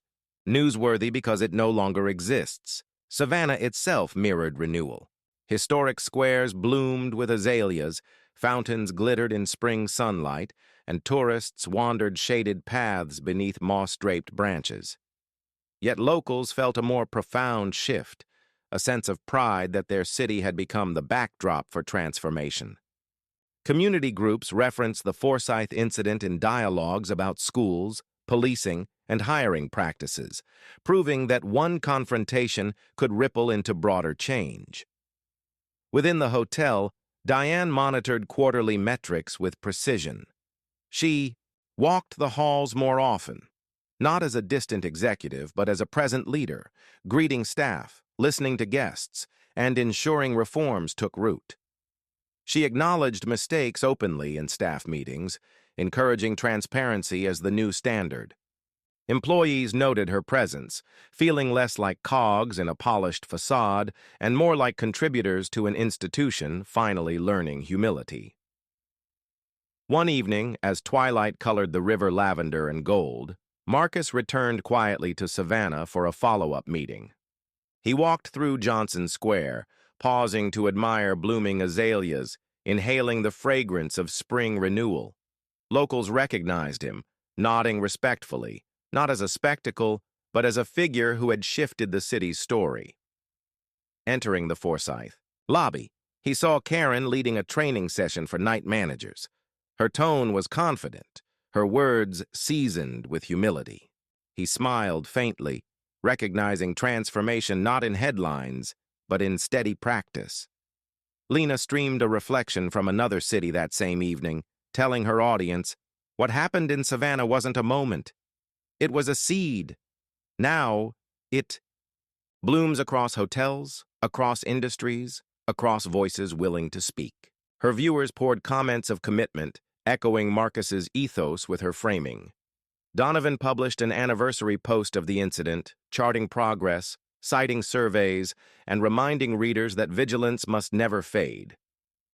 newsworthy because it no longer exists." Savannah itself mirrored renewal. Historic squares bloomed with azaleas, fountains glittered in spring sunlight, and tourists wandered shaded paths beneath moss-draped branches. Yet locals felt a more profound shift, a sense of pride that their city had become the backdrop for transformation. Community groups referenced the Forsyth incident in dialogues about schools, policing, and hiring practices, proving that one confrontation could ripple into broader change. Within the hotel, Diane monitored quarterly metrics with precision. She walked the halls more often, not as a distant executive, but as a present leader, greeting staff, listening to guests, and ensuring reforms took root. She acknowledged mistakes openly in staff meetings, encouraging transparency as the new standard. Employees noted her presence, feeling less like cogs in a polished facade and more like contributors to an institution finally learning humility. One evening, as twilight colored the river lavender and gold, Marcus returned quietly to Savannah for a follow-up meeting. He walked through Johnson Square, pausing to admire blooming azaleas, inhaling the fragrance of spring renewal. Locals recognized him, nodding respectfully, not as a spectacle, but as a figure who had shifted the city's story. Entering the Forsyth lobby, he saw Karen leading a training session for night managers. Her tone was confident, her words seasoned with humility. He smiled faintly, recognizing transformation not in headlines, but in steady practice. Lena streamed a reflection from another city that same evening, telling her audience, "What happened in Savannah wasn't a moment. It was a seed. Now, it blooms across hotels, across industries, across voices willing to speak." Her viewers poured comments of commitment, echoing Marcus's ethos with her framing. Donovan published an anniversary post of the incident, charting progress, citing surveys, and reminding readers that vigilance must never fade.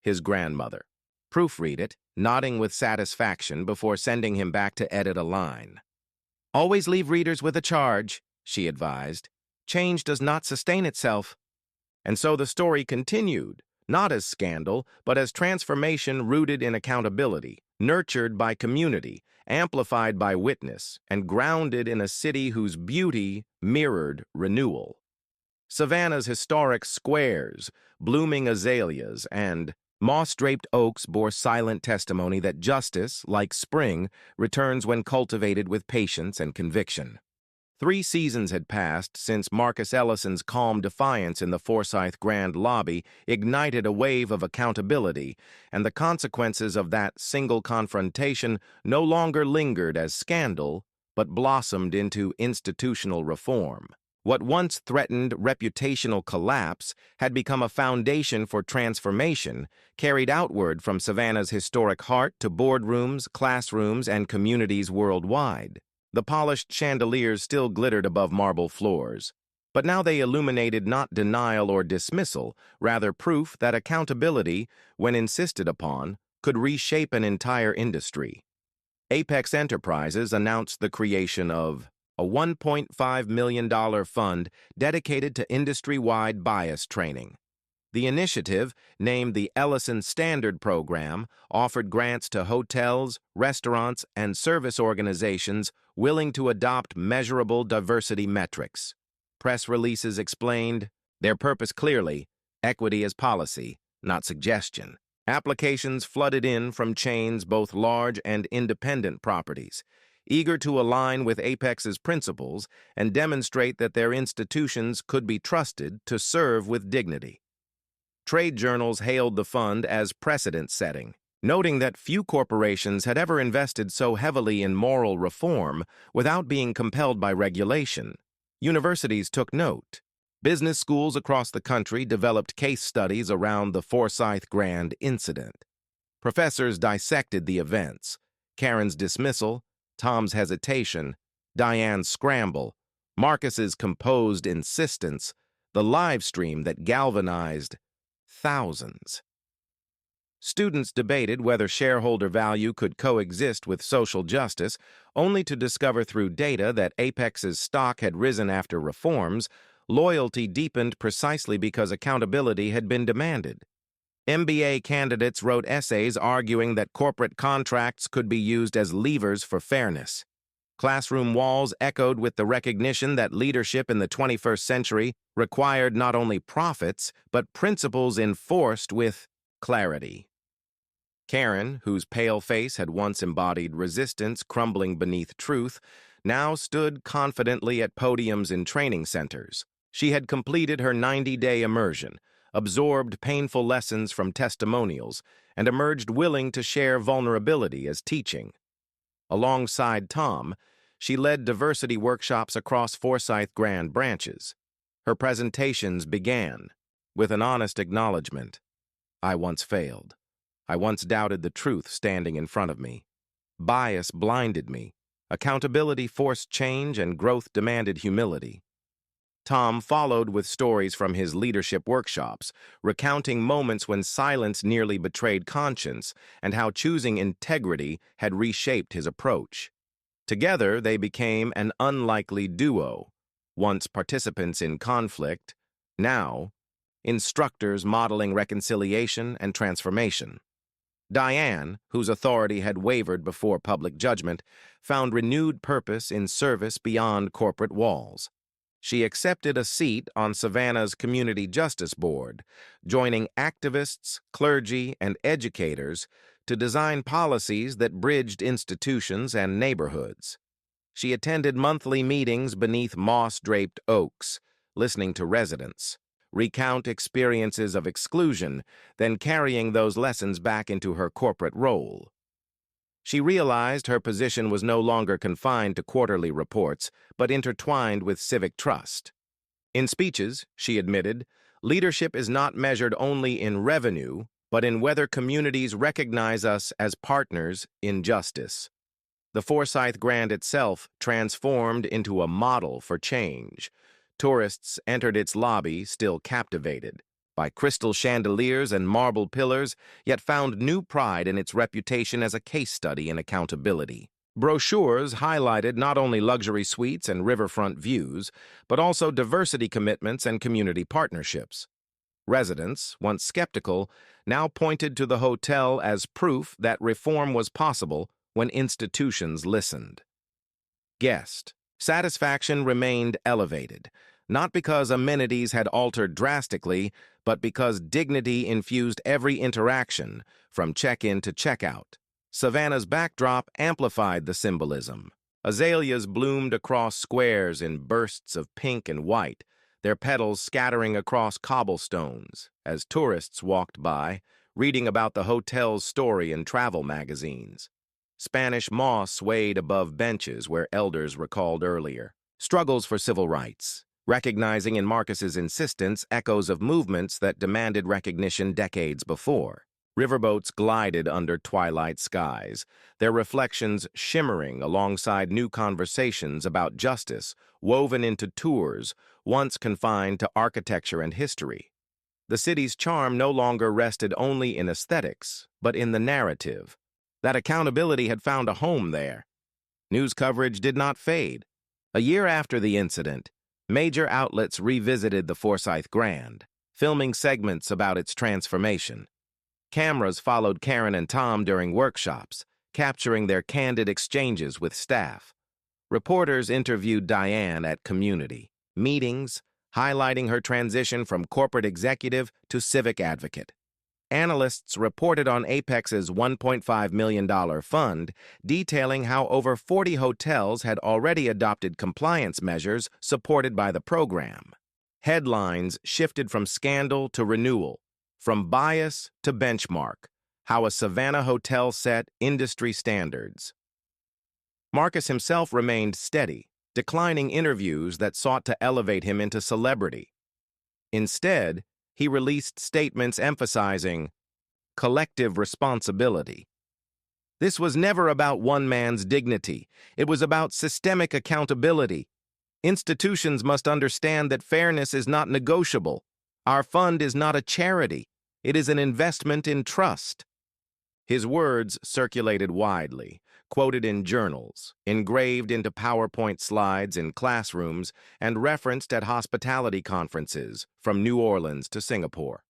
His grandmother proofread it, nodding with satisfaction before sending him back to edit a line. "Always leave readers with a charge," she advised. "Change does not sustain itself." And so the story continued, not as scandal, but as transformation rooted in accountability, nurtured by community, amplified by witness, and grounded in a city whose beauty mirrored renewal. Savannah's historic squares, blooming azaleas, and moss-draped oaks bore silent testimony that justice, like spring, returns when cultivated with patience and conviction. 3 seasons had passed since Marcus Ellison's calm defiance in the Forsyth Grand Lobby ignited a wave of accountability, and the consequences of that single confrontation no longer lingered as scandal, but blossomed into institutional reform. What once threatened reputational collapse had become a foundation for transformation, carried outward from Savannah's historic heart to boardrooms, classrooms, and communities worldwide. The polished chandeliers still glittered above marble floors, but now they illuminated not denial or dismissal, rather proof that accountability, when insisted upon, could reshape an entire industry. Apex Enterprises announced the creation of a $1.5 million fund dedicated to industry-wide bias training. The initiative, named the Ellison Standard Program, offered grants to hotels, restaurants, and service organizations willing to adopt measurable diversity metrics. Press releases explained their purpose clearly: equity as policy, not suggestion. Applications flooded in from chains, both large and independent properties, eager to align with Apex's principles and demonstrate that their institutions could be trusted to serve with dignity. Trade journals hailed the fund as precedent-setting, noting that few corporations had ever invested so heavily in moral reform without being compelled by regulation. Universities took note. Business schools across the country developed case studies around the Forsyth Grand incident. Professors dissected the events: Karen's dismissal, Tom's hesitation, Diane's scramble, Marcus's composed insistence, the live stream that galvanized thousands. Students debated whether shareholder value could coexist with social justice, only to discover through data that Apex's stock had risen after reforms. Loyalty deepened precisely because accountability had been demanded. MBA candidates wrote essays arguing that corporate contracts could be used as levers for fairness. Classroom walls echoed with the recognition that leadership in the 21st century required not only profits, but principles enforced with clarity. Karen, whose pale face had once embodied resistance crumbling beneath truth, now stood confidently at podiums in training centers. She had completed her 90-day immersion, absorbed painful lessons from testimonials, and emerged willing to share vulnerability as teaching. Alongside Tom, she led diversity workshops across Forsyth Grand branches. Her presentations began with an honest acknowledgement. I once failed. I once doubted the truth standing in front of me. Bias blinded me. Accountability forced change, and growth demanded humility. Tom followed with stories from his leadership workshops, recounting moments when silence nearly betrayed conscience and how choosing integrity had reshaped his approach. Together, they became an unlikely duo, once participants in conflict, now instructors modeling reconciliation and transformation. Diane, whose authority had wavered before public judgment, found renewed purpose in service beyond corporate walls. She accepted a seat on Savannah's Community Justice Board, joining activists, clergy, and educators to design policies that bridged institutions and neighborhoods. She attended monthly meetings beneath moss-draped oaks, listening to residents, recount experiences of exclusion, then carrying those lessons back into her corporate role. She realized her position was no longer confined to quarterly reports, but intertwined with civic trust. In speeches, she admitted, leadership is not measured only in revenue, but in whether communities recognize us as partners in justice. The Forsyth Grand itself transformed into a model for change. Tourists entered its lobby still captivated by crystal chandeliers and marble pillars, yet found new pride in its reputation as a case study in accountability. Brochures highlighted not only luxury suites and riverfront views, but also diversity commitments and community partnerships. Residents, once skeptical, now pointed to the hotel as proof that reform was possible when institutions listened. Guest satisfaction remained elevated, not because amenities had altered drastically, but because dignity infused every interaction, from check-in to check-out. Savannah's backdrop amplified the symbolism. Azaleas bloomed across squares in bursts of pink and white, their petals scattering across cobblestones as tourists walked by, reading about the hotel's story in travel magazines. Spanish moss swayed above benches where elders recalled earlier struggles for civil rights, recognizing in Marcus's insistence echoes of movements that demanded recognition decades before. Riverboats glided under twilight skies, their reflections shimmering alongside new conversations about justice woven into tours once confined to architecture and history. The city's charm no longer rested only in aesthetics, but in the narrative. That accountability had found a home there. News coverage did not fade. A year after the incident, major outlets revisited the Forsyth Grand, filming segments about its transformation. Cameras followed Karen and Tom during workshops, capturing their candid exchanges with staff. Reporters interviewed Diane at community meetings, highlighting her transition from corporate executive to civic advocate. Analysts reported on Apex's $1.5 million fund, detailing how over 40 hotels had already adopted compliance measures supported by the program. Headlines shifted from scandal to renewal, from bias to benchmark, how a Savannah hotel set industry standards. Marcus himself remained steady, declining interviews that sought to elevate him into celebrity. Instead, he released statements emphasizing, collective responsibility. This was never about one man's dignity. It was about systemic accountability. Institutions must understand that fairness is not negotiable. Our fund is not a charity. It is an investment in trust. His words circulated widely, quoted in journals, engraved into PowerPoint slides in classrooms, and referenced at hospitality conferences from New Orleans to Singapore.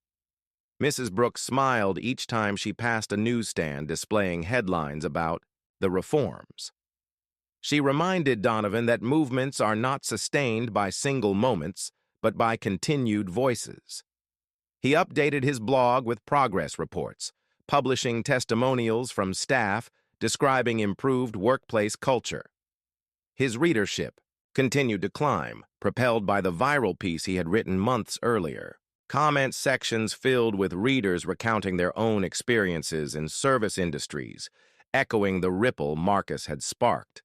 Mrs. Brooks smiled each time she passed a newsstand displaying headlines about the reforms. She reminded Donovan that movements are not sustained by single moments, but by continued voices. He updated his blog with progress reports, publishing testimonials from staff describing improved workplace culture. His readership continued to climb, propelled by the viral piece he had written months earlier. Comment sections filled with readers recounting their own experiences in service industries, echoing the ripple Marcus had sparked.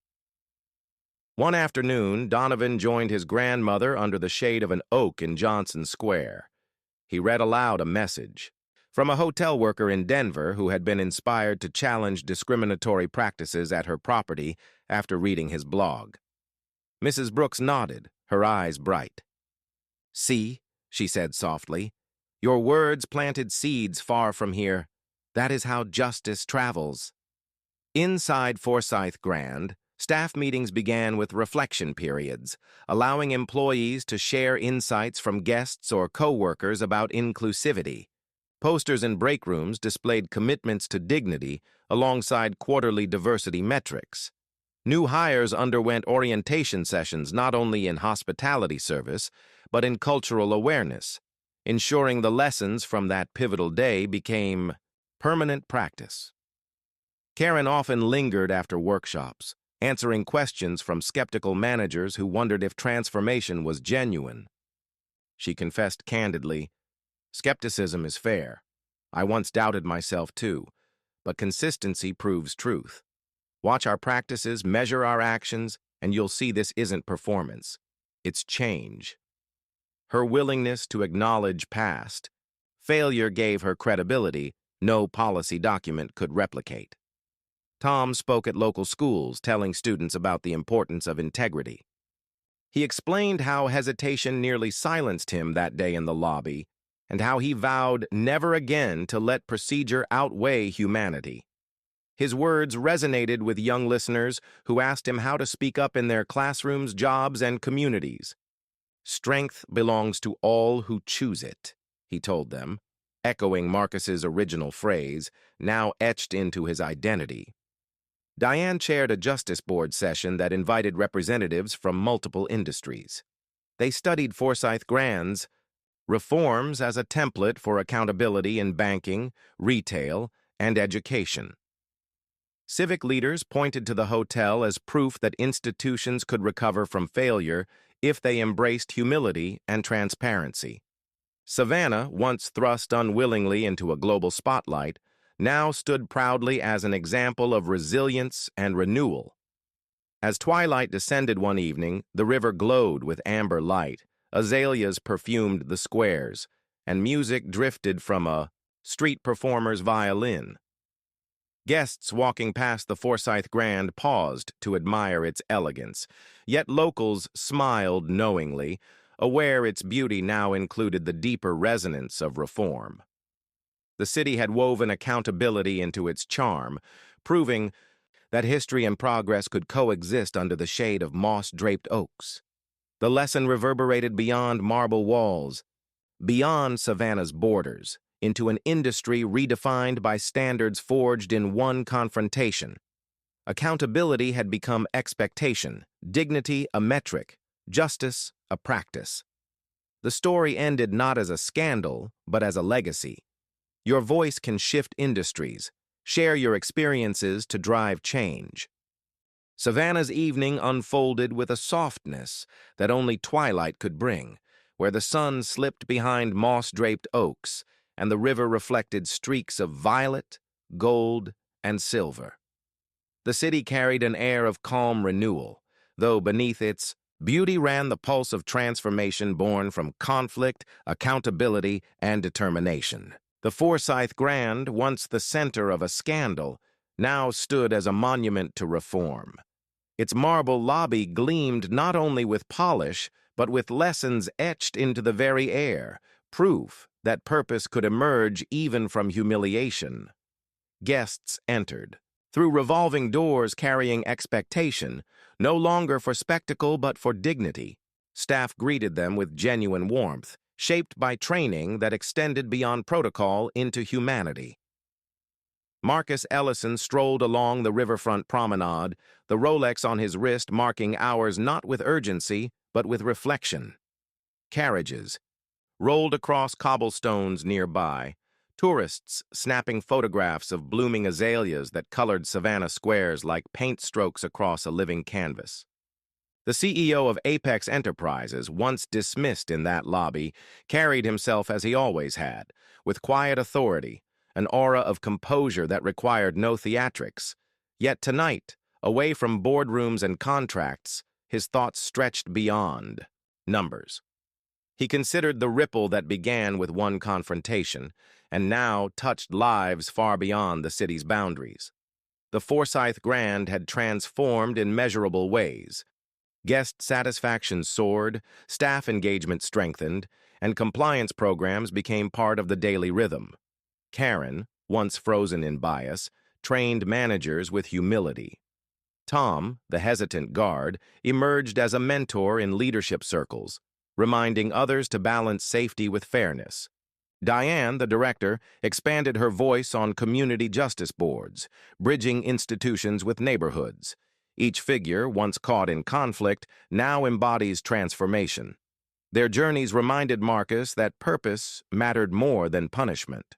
One afternoon, Donovan joined his grandmother under the shade of an oak in Johnson Square. He read aloud a message from a hotel worker in Denver who had been inspired to challenge discriminatory practices at her property after reading his blog. Mrs. Brooks nodded, her eyes bright. "See," she said softly, "your words planted seeds far from here. That is how justice travels." Inside Forsyth Grand, staff meetings began with reflection periods, allowing employees to share insights from guests or co-workers about inclusivity. Posters in break rooms displayed commitments to dignity alongside quarterly diversity metrics. New hires underwent orientation sessions not only in hospitality service, but in cultural awareness, ensuring the lessons from that pivotal day became permanent practice. Karen often lingered after workshops, answering questions from skeptical managers who wondered if transformation was genuine. She confessed candidly, "Skepticism is fair. I once doubted myself too, but consistency proves truth. Watch our practices, measure our actions, and you'll see this isn't performance. It's change." Her willingness to acknowledge past failure gave her credibility no policy document could replicate. Tom spoke at local schools, telling students about the importance of integrity. He explained how hesitation nearly silenced him that day in the lobby, and how he vowed never again to let procedure outweigh humanity. His words resonated with young listeners who asked him how to speak up in their classrooms, jobs, and communities. "Strength belongs to all who choose it," he told them, echoing Marcus's original phrase, now etched into his identity. Diane chaired a Justice Board session that invited representatives from multiple industries. They studied Forsyth Grand's reforms as a template for accountability in banking, retail, and education. Civic leaders pointed to the hotel as proof that institutions could recover from failure if they embraced humility and transparency. Savannah, once thrust unwillingly into a global spotlight, now stood proudly as an example of resilience and renewal. As twilight descended one evening, the river glowed with amber light, azaleas perfumed the squares, and music drifted from a street performer's violin. Guests walking past the Forsyth Grand paused to admire its elegance, yet locals smiled knowingly, aware its beauty now included the deeper resonance of reform. The city had woven accountability into its charm, proving that history and progress could coexist under the shade of moss-draped oaks. The lesson reverberated beyond marble walls, beyond Savannah's borders, into an industry redefined by standards forged in one confrontation. Accountability had become expectation, dignity a metric, justice a practice. The story ended not as a scandal, but as a legacy. Your voice can shift industries. Share your experiences to drive change. Savannah's evening unfolded with a softness that only twilight could bring, where the sun slipped behind moss-draped oaks and the river reflected streaks of violet, gold, and silver. The city carried an air of calm renewal, though beneath its beauty ran the pulse of transformation born from conflict, accountability, and determination. The Forsyth Grand, once the center of a scandal, now stood as a monument to reform. Its marble lobby gleamed not only with polish, but with lessons etched into the very air, proof that purpose could emerge even from humiliation. Guests entered, through revolving doors carrying expectation, no longer for spectacle but for dignity. Staff greeted them with genuine warmth, shaped by training that extended beyond protocol into humanity. Marcus Ellison strolled along the riverfront promenade, the Rolex on his wrist marking hours not with urgency, but with reflection. Carriages rolled across cobblestones nearby, tourists snapping photographs of blooming azaleas that colored Savannah squares like paint strokes across a living canvas. The CEO of Apex Enterprises, once dismissed in that lobby, carried himself as he always had, with quiet authority, an aura of composure that required no theatrics. Yet tonight, away from boardrooms and contracts, his thoughts stretched beyond numbers. He considered the ripple that began with one confrontation, and now touched lives far beyond the city's boundaries. The Forsyth Grand had transformed in measurable ways. Guest satisfaction soared, staff engagement strengthened, and compliance programs became part of the daily rhythm. Karen, once frozen in bias, trained managers with humility. Tom, the hesitant guard, emerged as a mentor in leadership circles, reminding others to balance safety with fairness. Diane, the director, expanded her voice on community justice boards, bridging institutions with neighborhoods. Each figure, once caught in conflict, now embodies transformation. Their journeys reminded Marcus that purpose mattered more than punishment.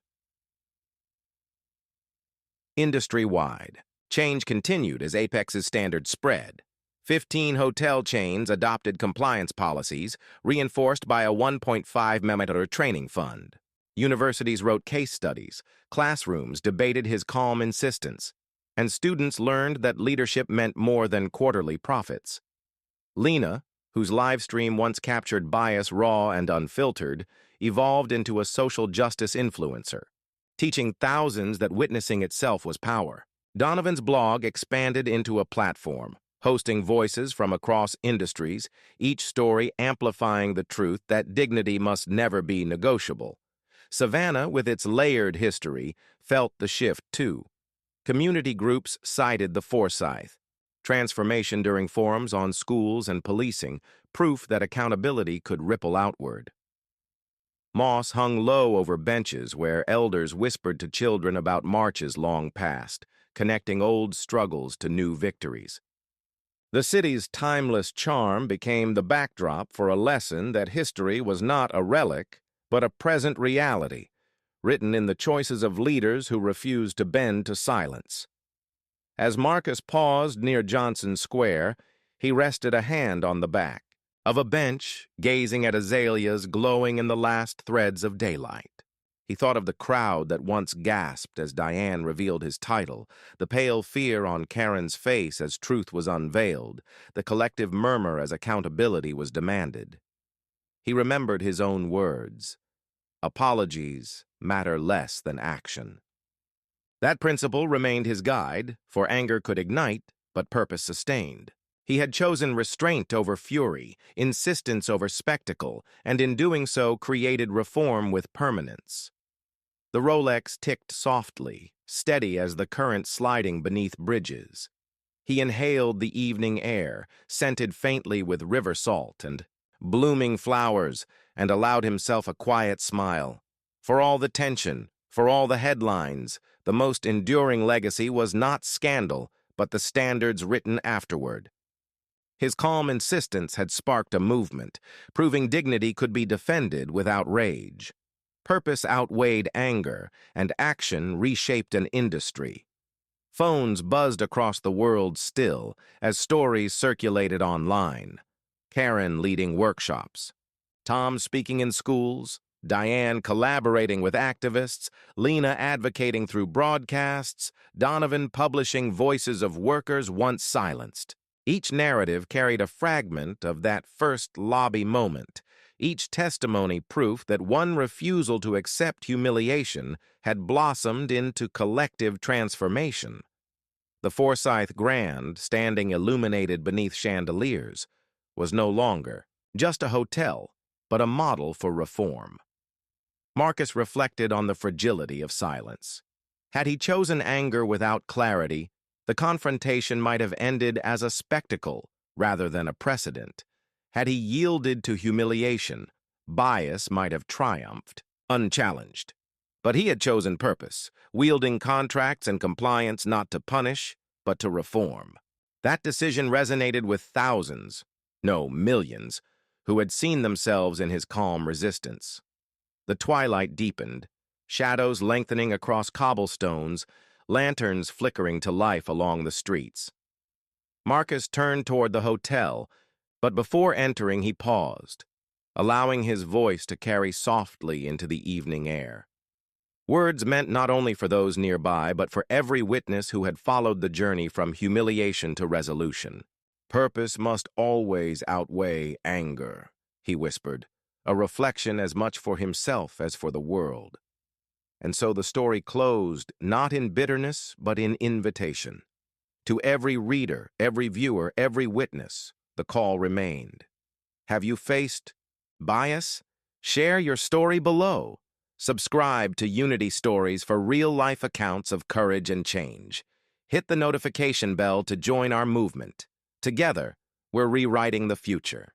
Industry-wide, change continued as Apex's standards spread. 15 hotel chains adopted compliance policies, reinforced by a $1.5 million training fund. Universities wrote case studies, classrooms debated his calm insistence, and students learned that leadership meant more than quarterly profits. Lena, whose live stream once captured bias raw and unfiltered, evolved into a social justice influencer, teaching thousands that witnessing itself was power. Donovan's blog expanded into a platform, hosting voices from across industries, each story amplifying the truth that dignity must never be negotiable. Savannah, with its layered history, felt the shift too. Community groups cited the Forsyth. Transformation during forums on schools and policing, proof that accountability could ripple outward. Moss hung low over benches where elders whispered to children about marches long past, connecting old struggles to new victories. The city's timeless charm became the backdrop for a lesson that history was not a relic, but a present reality, written in the choices of leaders who refused to bend to silence. As Marcus paused near Johnson Square, he rested a hand on the back of a bench, gazing at azaleas glowing in the last threads of daylight. He thought of the crowd that once gasped as Diane revealed his title, the pale fear on Karen's face as truth was unveiled, the collective murmur as accountability was demanded. He remembered his own words. Apologies matter less than action. That principle remained his guide, for anger could ignite, but purpose sustained. He had chosen restraint over fury, insistence over spectacle, and in doing so created reform with permanence. The Rolex ticked softly, steady as the current sliding beneath bridges. He inhaled the evening air, scented faintly with river salt and blooming flowers, and allowed himself a quiet smile. For all the tension, for all the headlines, the most enduring legacy was not scandal, but the standards written afterward. His calm insistence had sparked a movement, proving dignity could be defended without rage. Purpose outweighed anger, and action reshaped an industry. Phones buzzed across the world still, as stories circulated online. Karen leading workshops, Tom speaking in schools, Diane collaborating with activists, Lena advocating through broadcasts, Donovan publishing voices of workers once silenced. Each narrative carried a fragment of that first lobby moment, each testimony proof that one refusal to accept humiliation had blossomed into collective transformation. The Forsyth Grand, standing illuminated beneath chandeliers, was no longer just a hotel, but a model for reform. Marcus reflected on the fragility of silence. Had he chosen anger without clarity, the confrontation might have ended as a spectacle rather than a precedent. Had he yielded to humiliation, bias might have triumphed, unchallenged. But he had chosen purpose, wielding contracts and compliance not to punish, but to reform. That decision resonated with thousands, no, millions, who had seen themselves in his calm resistance. The twilight deepened, shadows lengthening across cobblestones, lanterns flickering to life along the streets. Marcus turned toward the hotel, but before entering he paused, allowing his voice to carry softly into the evening air. Words meant not only for those nearby, but for every witness who had followed the journey from humiliation to resolution. "Purpose must always outweigh anger," he whispered, a reflection as much for himself as for the world. And so the story closed not in bitterness, but in invitation. To every reader, every viewer, every witness, the call remained. Have you faced bias? Share your story below. Subscribe to Unity Stories for real-life accounts of courage and change. Hit the notification bell to join our movement. Together, we're rewriting the future.